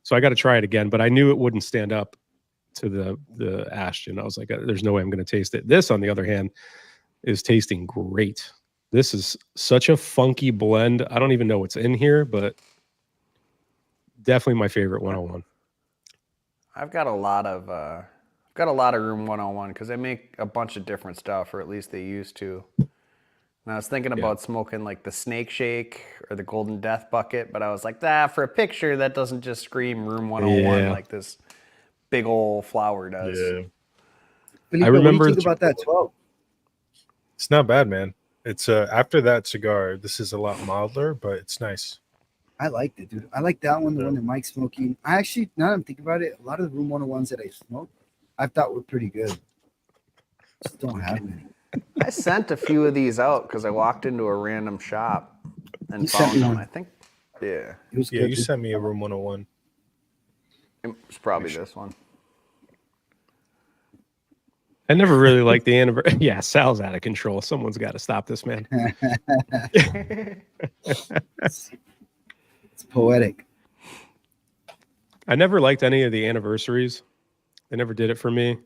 So I got to try it again. But I knew it wouldn't stand up to the Ashton. I was like, there's no way I'm going to taste it. This, on the other hand, is tasting great. This is such a funky blend. I don't even know what's in here, but definitely my favorite 101. I've got a lot of room 101 because they make a bunch of different stuff, or at least they used to. And I was thinking about smoking like the Snake Shake or the Golden Death Bucket, but I was like, for a picture that doesn't just scream room 101 like this big old flower does. Yeah. Felipe, I remember what do you think about that 12? It's not bad, man. It's after that cigar, this is a lot milder, but it's nice. I liked it, dude. I like that one, the one that Mike's smoking. I actually, now that I'm thinking about it, a lot of the room 101s that I smoked, I thought were pretty good. Just don't have many. I sent a few of these out because I walked into a random shop and You sent found me them. one. I think, yeah, It was Yeah, good. you dude. sent me a room 101. it's probably this one. I never really liked the anniversary. Yeah, Sal's out of control. Someone's got to stop this man. It's poetic. I never liked any of the anniversaries. They never did it for me.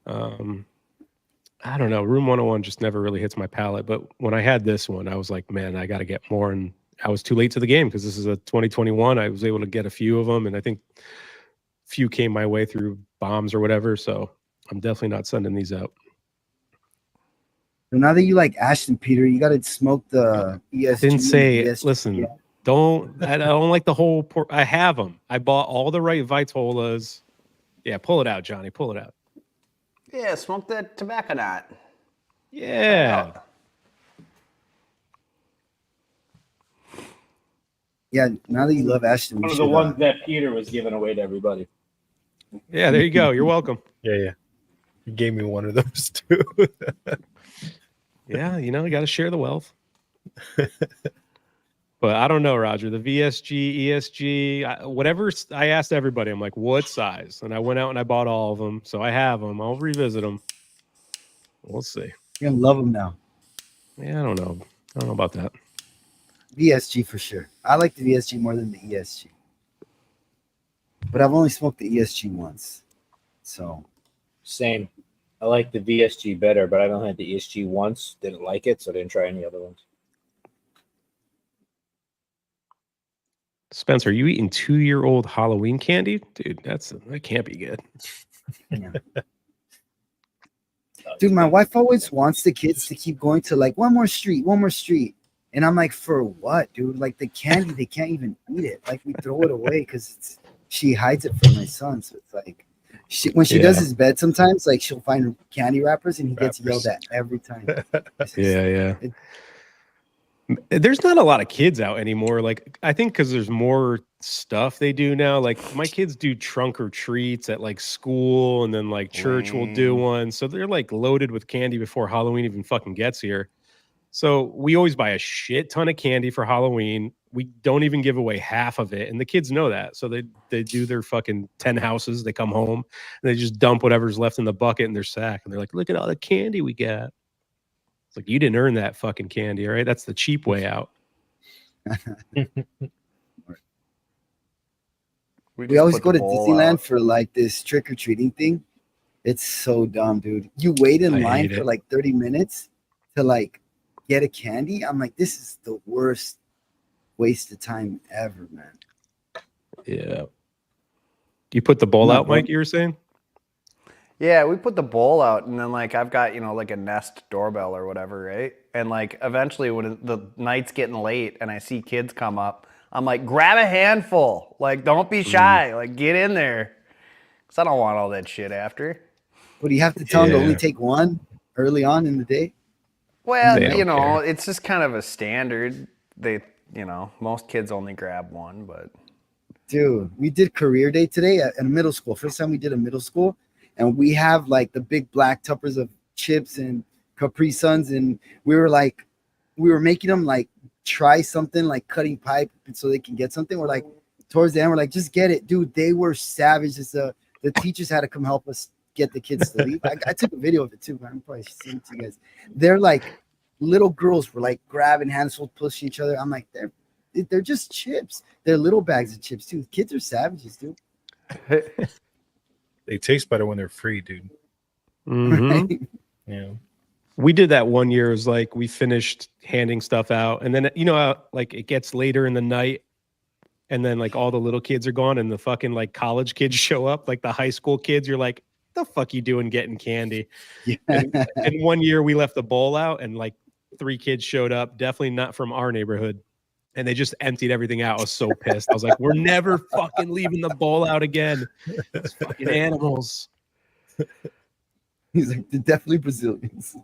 I don't know. Room 101 just never really hits my palate. But when I had this one, I was like, man, I got to get more. And I was too late to the game because this is a 2021. I was able to get a few of them. And I think few came my way through bombs or whatever. So I'm definitely not sending these out. So now that you like Ashton, Peter, you got to smoke the ESG. Didn't say, ESG. listen, Yeah. I don't like the whole, I have them. I bought all the right Vitolas. Yeah, pull it out, Johnny. Pull it out. Yeah, smoke that tobacco knot. Yeah. Yeah, now that you love Ashton, One we of should, the ones that Peter was giving away to everybody. Yeah, there you go. You're welcome. Yeah. You gave me one of those too. Yeah, you got to share the wealth. But I don't know, Roger. The VSG, ESG, whatever. I asked everybody. I'm like, what size? And I went out and I bought all of them. So I have them. I'll revisit them. We'll see. you're gonna love them now. Yeah, I don't know. I don't know about that. VSG for sure. I like the VSG more than the ESG, but I've only smoked the ESG once. So Same. I like the VSG better, but I've only had the ESG once. Didn't like it, so didn't try any other ones. Spencer, are you eating 2-year-old Halloween candy? Dude, that can't be good. yeah. Dude, my wife always wants the kids to keep going to like one more street. And I'm like, for what, dude? Like the candy, they can't even eat it. Like we throw it away because she hides it from my son. So it's like when she does his bed sometimes, like she'll find candy wrappers and he gets yelled at every time. Yeah. There's not a lot of kids out anymore. Like, I think because there's more stuff they do now. Like, my kids do trunk or treats at like school, and then like church will do one. So they're like loaded with candy before Halloween even fucking gets here. So we always buy a shit ton of candy for Halloween. We don't even give away half of it. And the kids know that. So they do their fucking 10 houses. They come home and they just dump whatever's left in the bucket in their sack. And they're like, look at all the candy we got. It's like, you didn't earn that fucking candy, all right? That's the cheap way out. We always go to Disneyland for like this trick-or-treating thing. It's so dumb, dude. You wait in line for like 30 minutes to like get a candy. I'm like, this is the worst waste of time ever, man. Yeah. You put the bowl out, Mike, you were saying? Yeah, we put the bowl out, and then like I've got, like a Nest doorbell or whatever, right? And like eventually when the night's getting late and I see kids come up, I'm like, grab a handful. Like, don't be shy. Like, get in there. Because I don't want all that shit after. But do you have to tell them to only take one early on in the day? Well, They don't care. it's just kind of a standard. They, most kids only grab one, but. Dude, we did career day today at a middle school. First time we did a middle school. And we have like the big black tuppers of chips and Capri Suns. And we were making them like try something like cutting pipe so they can get something. We're like, towards the end, we're like, just get it. Dude, they were savage. The teachers had to come help us get the kids to leave. I took a video of it too, but I'm probably sending it to you guys. They're like, little girls were like grabbing handfuls, pushing each other. I'm like, they're just chips. They're little bags of chips too. Kids are savages, dude. they taste better when they're free, dude. Mm-hmm. Yeah. We did that one year. It was like we finished handing stuff out, and then how, like it gets later in the night, and then like all the little kids are gone, and the fucking like college kids show up, like the high school kids. You're like, the fuck you doing getting candy? Yeah. And one year we left the bowl out, and like 3 kids showed up, definitely not from our neighborhood, and they just emptied everything out. I was so pissed. I was like, we're never fucking leaving the bowl out again. These fucking animals. He's like, they're definitely Brazilians.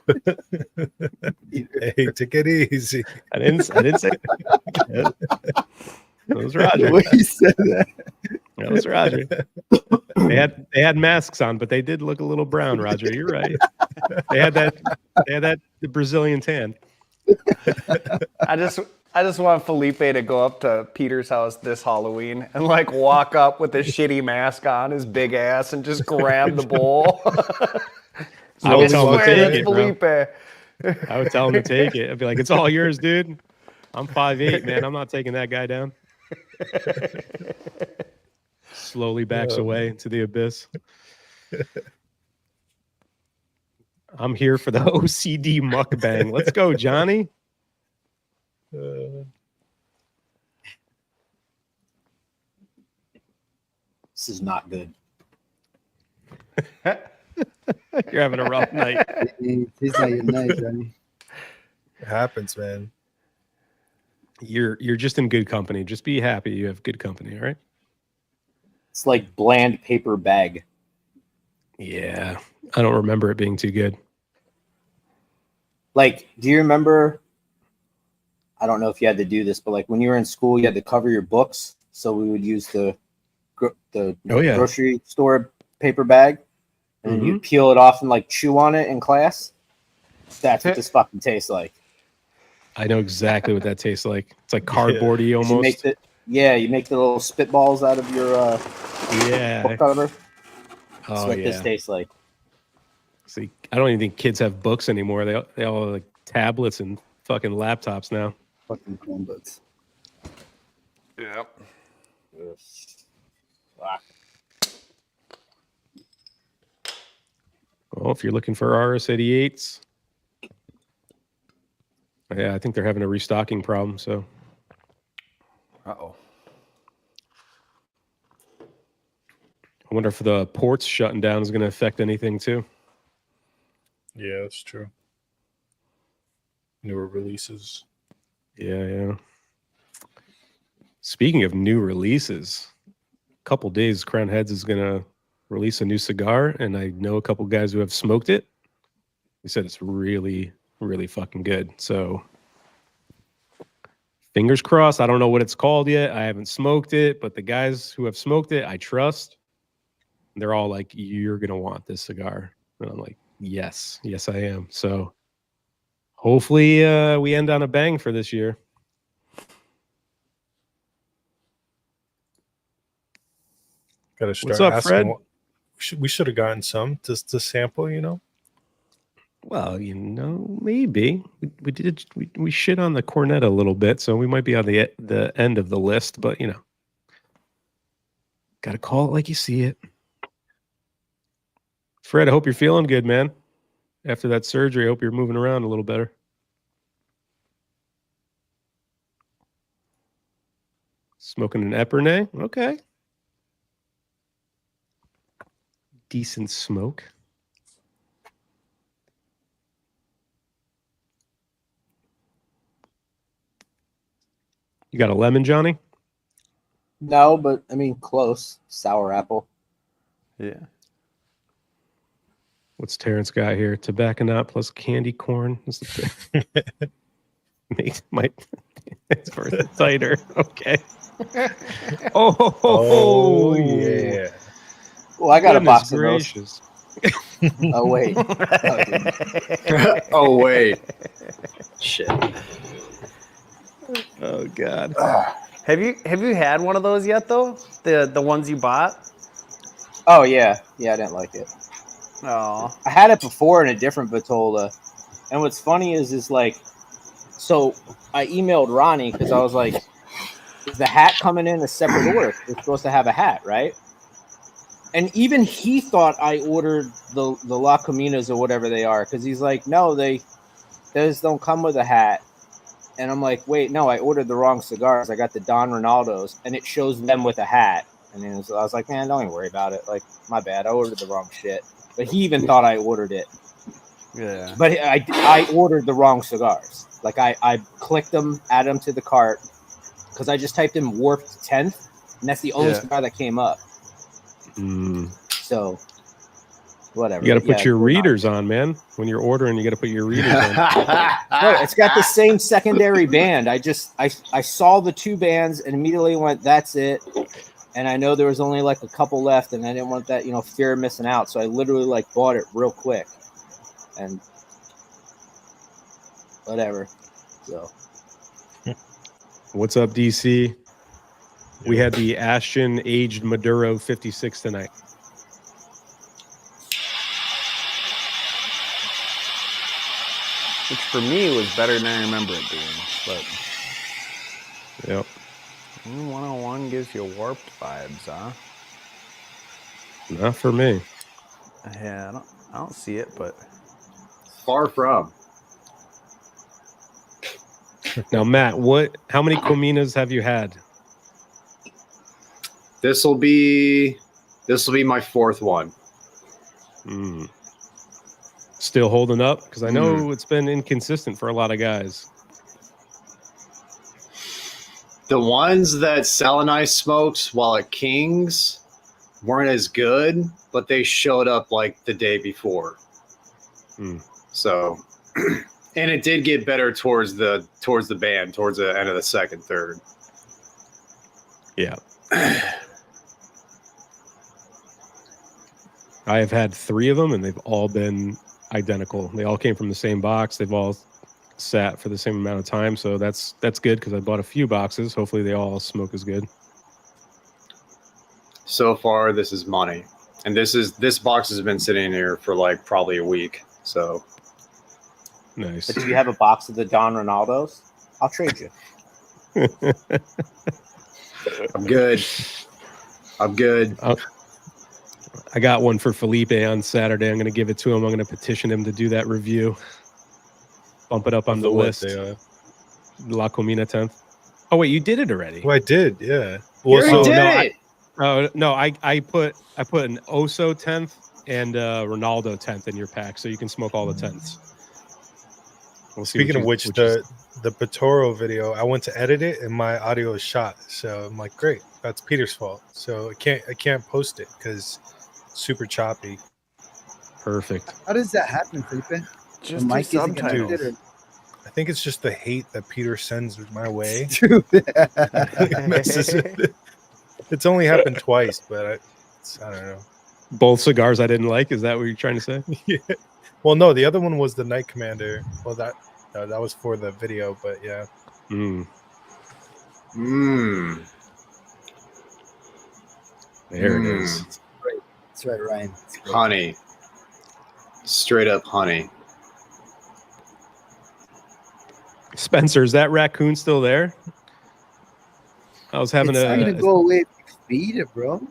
Hey, take it easy. I didn't say that. That was The Roger. way he said that. That was Roger. They had masks on, but they did look a little brown, Roger. You're right. They had the Brazilian tan. I just want Felipe to go up to Peter's house this Halloween and like walk up with his shitty mask on, his big ass, and just grab the bowl. I would tell him to Swear take it's it, bro. Felipe. I would tell him to take it. I'd be like, it's all yours, dude. I'm 5'8", man. I'm not taking that guy down. Slowly backs away into the abyss. I'm here for the OCD mukbang. Let's go, Johnny. This is not good. You're having a rough night. He's not your night, Johnny. It happens, man. You're just in good company. Just be happy you have good company, all right? It's like bland paper bag. Yeah. I don't remember it being too good. Like, do you remember? I don't know if you had to do this, but like when you were in school, you had to cover your books. So we would use the grocery store paper bag, and then you peel it off and like chew on it in class. That's what this fucking tastes like. I know exactly what that tastes like. It's like cardboardy almost. You make the little spitballs out of your book cover. That's what this tastes like. See, I don't even think kids have books anymore. They all have like tablets and fucking laptops now. Fucking Chromebooks. Yep. Well, if you're looking for RS-88s, yeah, I think they're having a restocking problem. So, Uh-oh. I wonder if the ports shutting down is going to affect anything too. Yeah, that's true. Newer releases. Yeah. Speaking of new releases, a couple days, Crown Heads is going to release a new cigar, and I know a couple guys who have smoked it. They said it's really, really fucking good. So, fingers crossed. I don't know what it's called yet. I haven't smoked it, but the guys who have smoked it, I trust. They're all like, you're going to want this cigar. And I'm like, yes, I am. So, hopefully we end on a bang for this year. Gotta start What's up, asking Fred? We should have gotten some to sample, you know? Well, maybe we shit on the Cornetta a little bit, so we might be on the end of the list, but gotta call it like you see it. Fred, I hope you're feeling good, man. After that surgery, I hope you're moving around a little better. Smoking an Epernay? Okay. Decent smoke. You got a lemon, Johnny? No, but I mean close. Sour apple. Yeah. What's Terrence got here? Tobacco nut plus candy corn. It's for the cider. Okay. Oh yeah. Oh, I got a box gracious. of those. Oh wait. Oh wait. Shit. Oh God. Have you had one of those yet though? The ones you bought? Oh yeah. Yeah, I didn't like it. Oh. I had it before in a different Vitola. And what's funny is like, so I emailed Ronnie because I was like, is the hat coming in a separate order? We're supposed to have a hat, right? And even he thought I ordered the La Caminas or whatever they are, because he's like, no, those don't come with a hat. And I'm like, wait, no, I ordered the wrong cigars. I got the Don Ronaldos, and it shows them with a hat. And then I was like, man, don't even worry about it. Like, my bad, I ordered the wrong shit. But he even thought I ordered it. Yeah. But I ordered the wrong cigars. Like, I clicked them, added them to the cart, because I just typed in Warped 10th, and that's the only cigar that came up. So, whatever. You got to put your readers on, man. When you're ordering, you got to put your readers on. No, it's got the same secondary band. I saw the 2 bands and immediately went, that's it. And I know there was only like a couple left, and I didn't want that, fear of missing out. So I literally like bought it real quick, and whatever. So, What's up, DC? We had the Ashton aged Maduro 56 tonight. Which for me was better than I remember it being. But Yep. 101 gives you warped vibes, huh? Not for me. Yeah, I don't see it, but Far from. Now, Matt, how many Cominas have you had? This will be my 4th one. Still holding up? Because I know it's been inconsistent for a lot of guys. The ones that Salinite smoked while at King's weren't as good, but they showed up like the day before. So, and it did get better towards the band, towards the end of the 2nd, 3rd. Yeah. I have had 3 of them, and they've all been identical. They all came from the same box. They've all sat for the same amount of time, so that's good because I bought a few boxes. Hopefully, they all smoke as good. So far, this is money, and this box has been sitting here for like probably a week. So Nice. but do you have a box of the Don Ronaldos? I'll trade you. I'm good. I got one for Felipe on Saturday. I'm going to give it to him. I'm going to petition him to do that review. Bump it up on the list. La Comina 10th. Oh, wait, you did it already. Well, I did, yeah. You Well, already did it. No, I put an Oso 10th and Ronaldo 10th in your pack, so you can smoke all the 10ths. We'll see. Speaking of which, the Patoro video, I went to edit it and my audio is shot. So I'm like, great, that's Peter's fault. So I can't post it because it's super choppy. Perfect. How does that happen, Felipe? just The mic do isn't connected, subtitles. I think it's just the hate that Peter sends my way. Dude. It messes it. It's only happened twice, but I don't know. Both cigars I didn't like. Is that what you're trying to say? Yeah. Well, no, the other one was the Night Commander. Well, that was for the video, but yeah. There it is. That's right, Ryan. Honey. Straight up honey. Spencer, is that raccoon still there? I was having It's not gonna go away if you feed it, bro.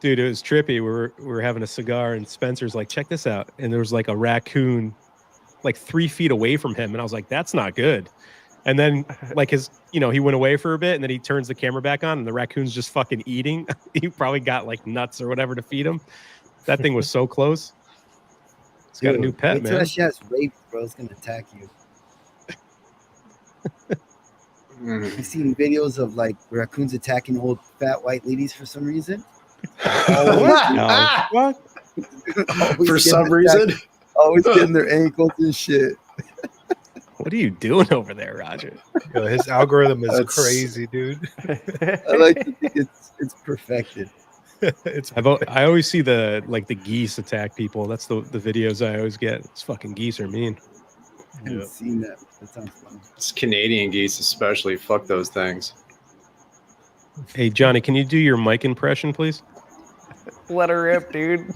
Dude, it was trippy. We were having a cigar, and Spencer's like, check this out. And there was like a raccoon like 3 feet away from him. And I was like, that's not good. And then like he went away for a bit, and then he turns the camera back on, and the raccoon's just fucking eating. He probably got like nuts or whatever to feed him. That thing was so close. It's got a new pet, wait till man. that shit has rape, bro. It's gonna attack you. I've seen videos of like raccoons attacking old fat white ladies for some reason. What? For some reason. Always getting their ankles and shit. What are you doing over there, Roger? Yo, his algorithm is That's- crazy, dude. I like to think it's perfected. I always see the geese attack people. That's the videos I always get. It's fucking geese are mean. I haven't seen that. That sounds fun. It's Canadian geese, especially. Fuck those things. Hey, Johnny, can you do your mic impression, please? Let her rip, dude.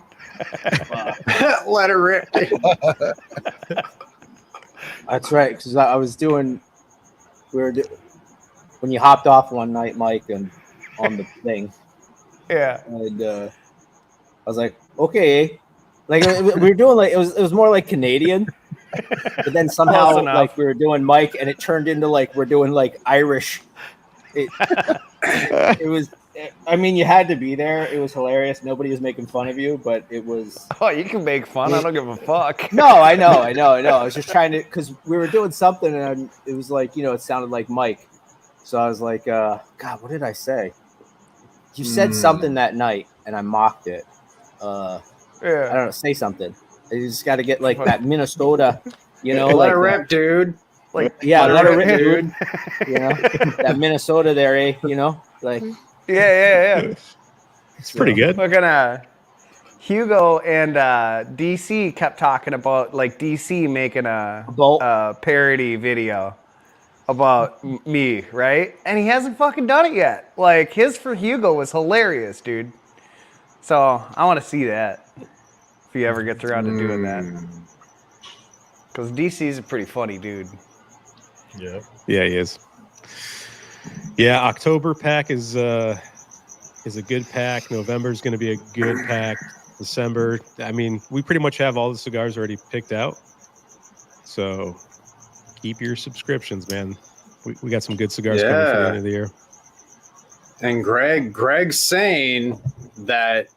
Let her rip. That's right, because I was doing. When you hopped off one night, Mike, and on the thing, Yeah. and I was like, okay. Like we were doing like it was more like Canadian, but then somehow Close enough. like we were doing Mike, and it turned into like we're doing like Irish. It was. I mean, you had to be there. It was hilarious. Nobody was making fun of you, but it was. Oh, you can make fun. I don't give a fuck. No, I know. I was just trying to because we were doing something, and it was like it sounded like Mike. So I was like, God, what did I say? You said something that night, and I mocked it. I Yeah. don't know. Say something. You just got to get like that Minnesota, Let like it rip, dude. Like, yeah, let it rip, dude. dude. That Minnesota there, eh? Like yeah. It's pretty good. Fucking Hugo and DC kept talking about like DC making a parody video about me, right? And he hasn't fucking done it yet. Like his for Hugo was hilarious, dude. So I want to see that if he ever gets around to doing that. Because DC's a pretty funny dude. Yeah. Yeah, he is. Yeah, October pack is a good pack. November is going to be a good pack. December, I mean, we pretty much have all the cigars already picked out. So keep your subscriptions, man. We got some good cigars coming for the end of the year. And Greg's saying that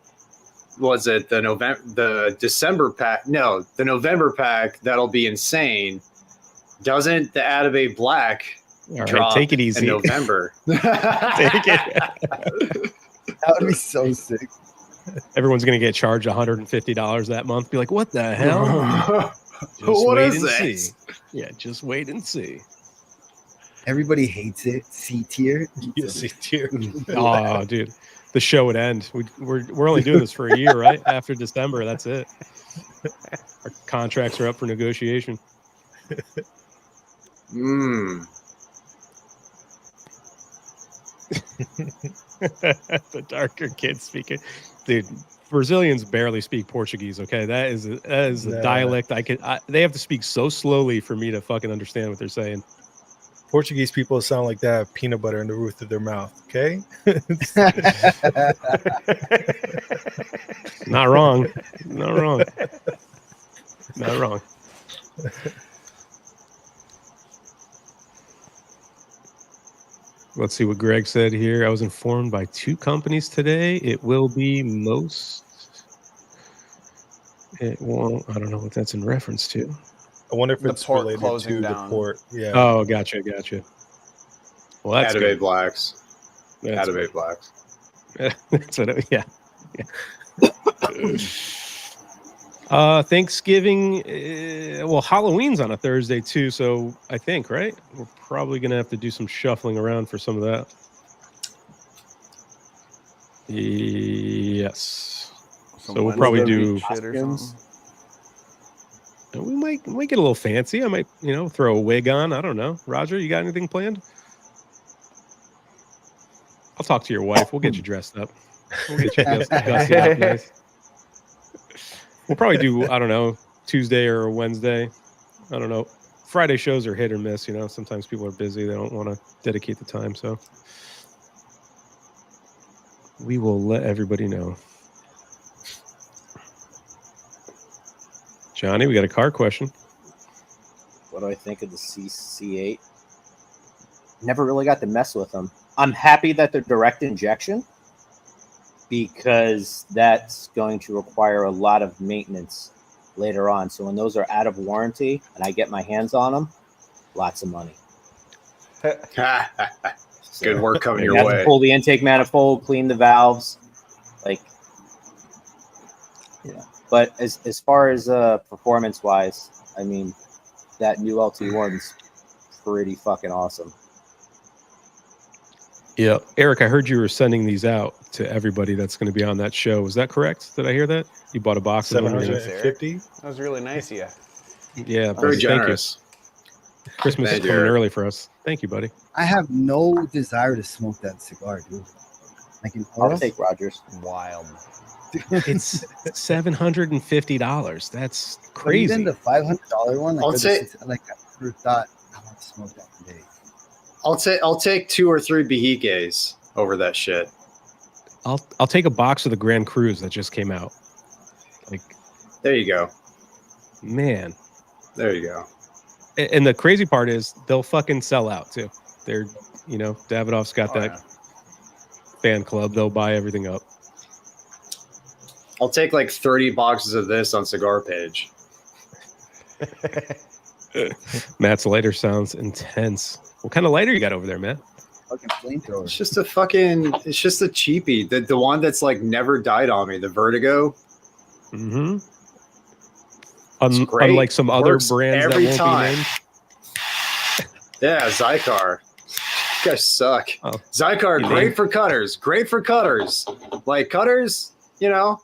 was it the December pack? No, the November pack that'll be insane. Doesn't the Atabey Black All right, drop take it easy. in November? Take it. That would be so sick. Everyone's going to get charged $150 that month. Be like, what the hell? Just What wait is and this? see. Yeah, just wait and see. Everybody hates it. C tier. Yes, tier. Oh, dude, the show would end. We're only doing this for a year, right? After December, that's it. Our contracts are up for negotiation. The darker kids speaking, dude. Brazilians barely speak Portuguese. Okay, that is a dialect. They have to speak so slowly for me to fucking understand what they're saying. Portuguese people sound like they have peanut butter in the roof of their mouth. Okay. Not wrong. Not wrong. Not wrong. Let's see what Greg said here. I was informed by 2 companies today. It will be most. It won't. I don't know what that's in reference to. I wonder if The it's port related closing to down. the port. Yeah. Oh, gotcha. Well, that's Atabey good. Blacks. Atabey Blacks. That's what yeah. Thanksgiving, well, Halloween's on a Thursday too, so I think, right? We're probably gonna have to do some shuffling around for some of that. Yes. So we'll probably do. shit or something. We might get a little fancy. I might, throw a wig on. I don't know. Roger, you got anything planned? I'll talk to your wife. We'll get you dressed up. We'll get you gussied up nice. We'll probably do, I don't know, Tuesday or Wednesday. I don't know. Friday shows are hit or miss. Sometimes people are busy. They don't want to dedicate the time. So we will let everybody know. Johnny, we got a car question. What do I think of the CC8? Never really got to mess with them. I'm happy that they're direct injection because that's going to require a lot of maintenance later on. So when those are out of warranty and I get my hands on them, lots of money. Good work coming your You have way. to pull the intake manifold, clean the valves, But as far as performance wise, I mean, that new LT1's pretty fucking awesome. Yeah, Eric, I heard you were sending these out to everybody that's going to be on that show. Is that correct? Did I hear that? You bought a box of them? 750. That was really nice of you. Yeah, Very thank generous. you. Christmas Thank is you, coming Eric. early for us. Thank you, buddy. I have no desire to smoke that cigar, dude. Like an I'll take Rogers. Wild. It's $750. That's But crazy. even the $500 one, I'll say- I never thought I want to smoke that today. I'll take 2 or 3 Behiques over that shit. I'll take a box of the Grand Crus that just came out. Like, There you go. man. There you go. And the crazy part is they'll fucking sell out too. They're, Davidoff's got Oh, that fan club. They'll buy everything up. I'll take like 30 boxes of this on Cigar Page. Matt's lighter sounds intense. What kind of lighter you got over there, Matt? Fucking flamethrower. It's just a cheapie. The one that's like never died on me, the Vertigo. Mm-hmm. great. Unlike some other Works brands that every won't time. be named. Yeah, Zycar. You guys suck. Oh. Zycar, You great think? for cutters. Great for cutters. Like cutters, Yeah.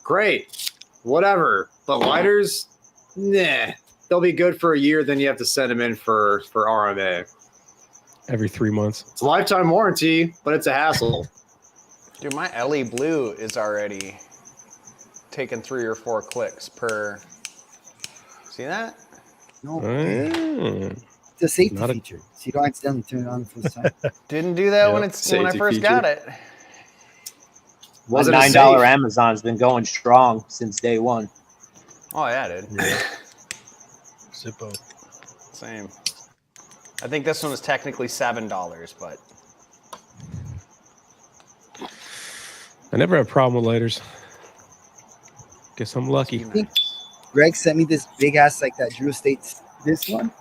great. Whatever. But lighters, nah. They'll be good for a year, then you have to send them in for RMA. Every 3 months. It's a lifetime warranty, but it's a hassle. Dude, my LE Blue is already taking 3 or 4 clicks per. See that? No, Ah. it's a safety Not a- feature, so you don't accidentally turn it on the first time. Didn't do that Yep, when I safety first feature. got it. Was My it a $9 safe? Amazon's been going strong since day one. Oh yeah, dude. Zippo. Same. I think this one is technically $7, but I never have a problem with lighters. Guess I'm lucky. I think Greg sent me this big ass like that Drew Estates. This one,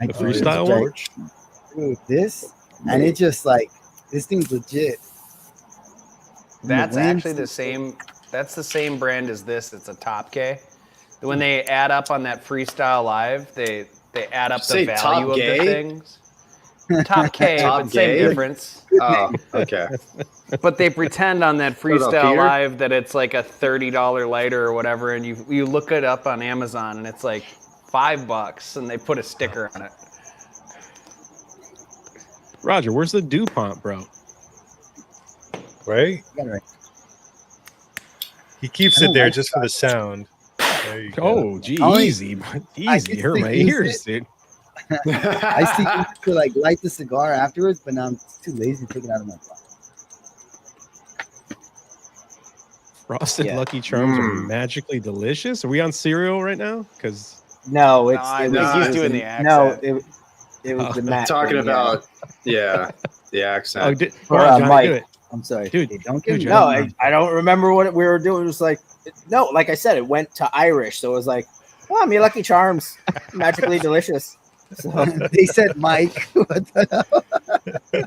The like, freestyle dude, one? dude, this, and it just like this thing's legit. And the that's wind actually the same. That's the same brand as this. It's a Top K. When they add up on that Freestyle Live, they add up the Say value Top of the Gay? things. Top K, Top but same Gay? difference. Oh, okay. But they pretend on that about Freestyle Peter? Live that it's like a $30 lighter or whatever, and you look it up on Amazon and it's like $5, and they put a sticker on it. Roger, where's the DuPont, bro? Right? Yeah, right. He keeps I it don't there like just for the sound. There you go. Oh, gee, Only- easy. I Easy. used Hurt to my use ears, dude. I used to use it to like light the cigar afterwards, but now I'm too lazy to take it out of my pocket. Frosted Yeah. Lucky Charms are Mm. magically delicious. Are we on cereal right now? Because No, it's I it think was, he's it was doing the, the accent. No, it was Oh. the Matt Talking thing, yeah. about, the accent. come Or, on, Johnny, Mike. do it. I'm sorry. Dude, Hey, don't get dude, me No, wrong. I don't remember what we were doing. It was like, no, like I said, it went to Irish. So it was like, oh, me Lucky Charms, magically delicious. So, They said Mike. What the hell?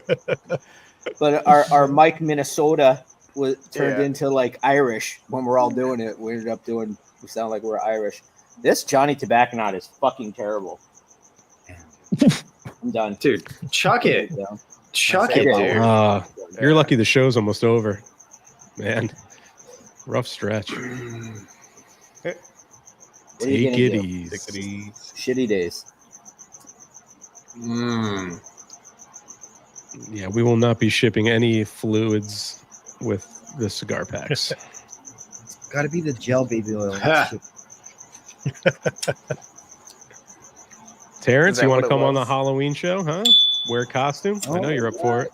but our Mike Minnesota was turned Yeah. into like Irish when we're all doing it. We ended up we sound like we're Irish. This Johnny Tobacconaut is fucking terrible. I'm done. Dude, chuck it. So, Chuck Say it, it. dude. You're lucky the show's almost over. Man, rough stretch. what are you Take gonna it do? easy. Shitty days. Mm. Yeah, we will not be shipping any fluids with the cigar packs. Gotta be the gel baby oil. Ha. Terrence, Is that you want what to it come on the was? Halloween show, huh? Wear a costume? I know Oh, you're up for it.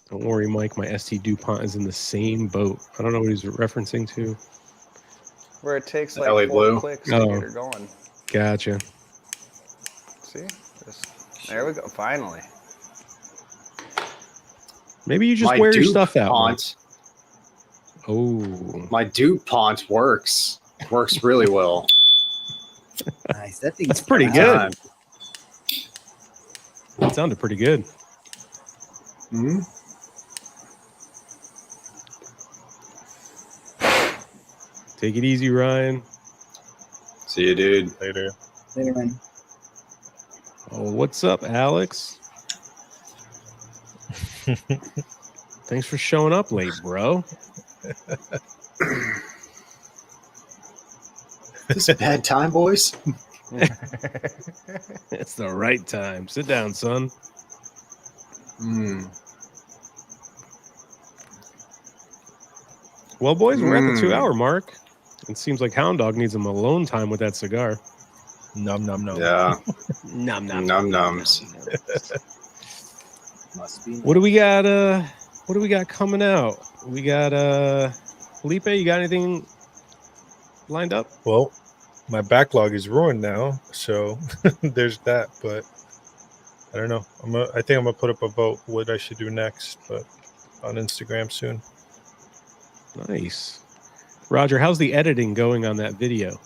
Don't worry, Mike. My ST DuPont is in the same boat. I don't know what he's referencing to. Where it takes like LA 4 Blue. clicks to Oh. get her going. Gotcha. See? There we go. Finally. Maybe you just My wear your stuff out. Mike. DuPont, Oh, my DuPont works really well. Nice. That thing's That's pretty fast. good. that sounded pretty good. Hmm? Take it easy, Ryan. See you, dude. Later. Later, man. Oh, what's up, Alex? Thanks for showing up late, bro. This a bad time, boys. It's the right time. Sit down, son. Mm. Well, boys, we're at the Mm. 2 hour mark. It seems like Hound Dog needs some alone time with that cigar. Num num num. Yeah. Nom nom. Num nums. Must be. What do we got? What do we got coming out? We got Felipe. You got anything lined up? Well, my backlog is ruined now, so there's that. But I don't know. I think I'm gonna put up a vote what I should do next, but on Instagram soon. Nice. Roger, how's the editing going on that video?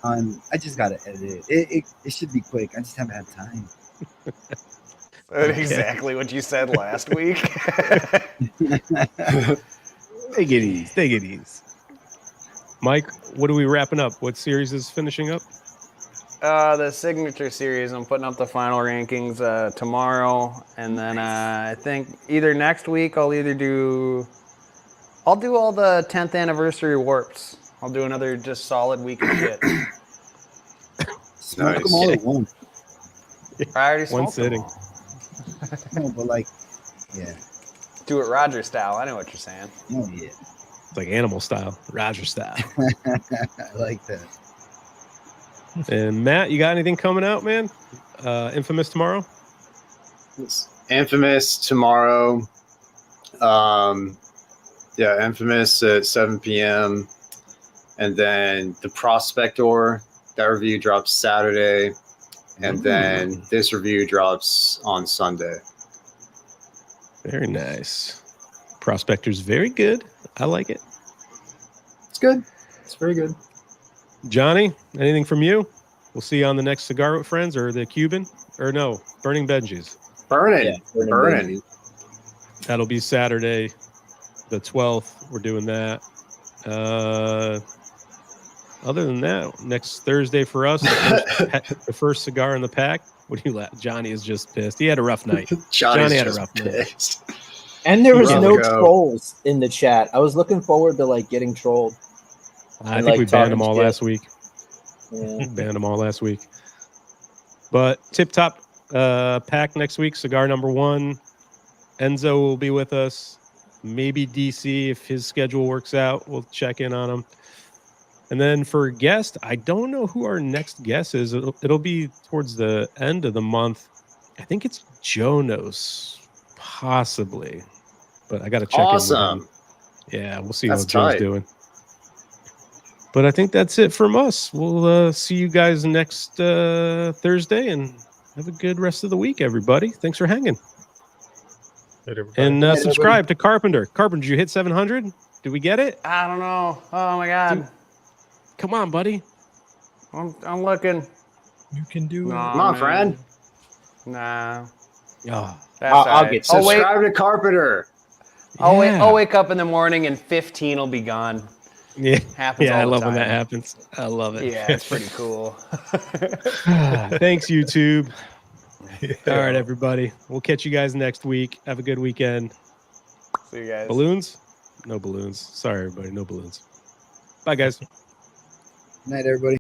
I just gotta edit it. It should be quick. I just haven't had time. Exactly what you said last week. Take it easy. Take it easy. Mike, what are we wrapping up? What series is finishing up? The signature series. I'm putting up the final rankings tomorrow, and then I think either next week I'll do all the 10th anniversary warps. I'll do another just solid week of shit. Smoke Nice. them all at once. I already One smoked them sitting. all. No, but like, yeah. Do it Roger style. I know what you're saying. Oh yeah. It's like animal style, Roger style. I like that. And Matt, you got anything coming out, man? Infamous tomorrow? Infamous tomorrow. Yeah, Infamous at 7 p.m. And then the Prospector, that review drops Saturday. And then this review drops on Sunday. Very nice. Prospector's very good. I like it. It's good. It's very good. Johnny, anything from you? We'll see you on the next Cigar with Friends or the Cuban. Or no, Burning Benji's. Burning. Burning. That'll be Saturday, the 12th. We're doing that. Other than that, next Thursday for us, the first cigar in the pack. What do you laugh? Johnny is just pissed. He had a rough night. Johnny's Johnny had a just rough night. pissed. And there was Brother, no go. trolls in the chat. I was looking forward to like getting trolled. I And, think like, we banned them talking all shit. last week. Yeah. Banned them all last week. But tip top pack next week. Cigar number 1. Enzo will be with us. Maybe DC if his schedule works out. We'll check in on him. And then for guest, I don't know who our next guest is. It'll be towards the end of the month. I think it's Jonos, possibly. But I got to check in with Awesome. him. Yeah, we'll see That's what Joe's tight. doing. But I think that's it from us. We'll see you guys next Thursday, and have a good rest of the week, everybody. Thanks for hanging. Right, everybody. And subscribe to Carpenter. Carpenter, did you hit 700? Did we get it? I don't know. Oh my god. Dude. Come on, buddy. I'm looking. You can do it. Come on, friend. Nah. Oh, That's I'll all right. get Oh wait. Subscribe to Carpenter. I'll wake up in the morning and 15 will be gone. yeah. Happens Yeah, I all the love when that time. happens. I love it. Yeah, it's pretty cool. Thanks, YouTube. Yeah. All right, everybody. We'll catch you guys next week. Have a good weekend. See you guys. Balloons? No balloons. Sorry, everybody. No balloons. Bye, guys. Night, everybody.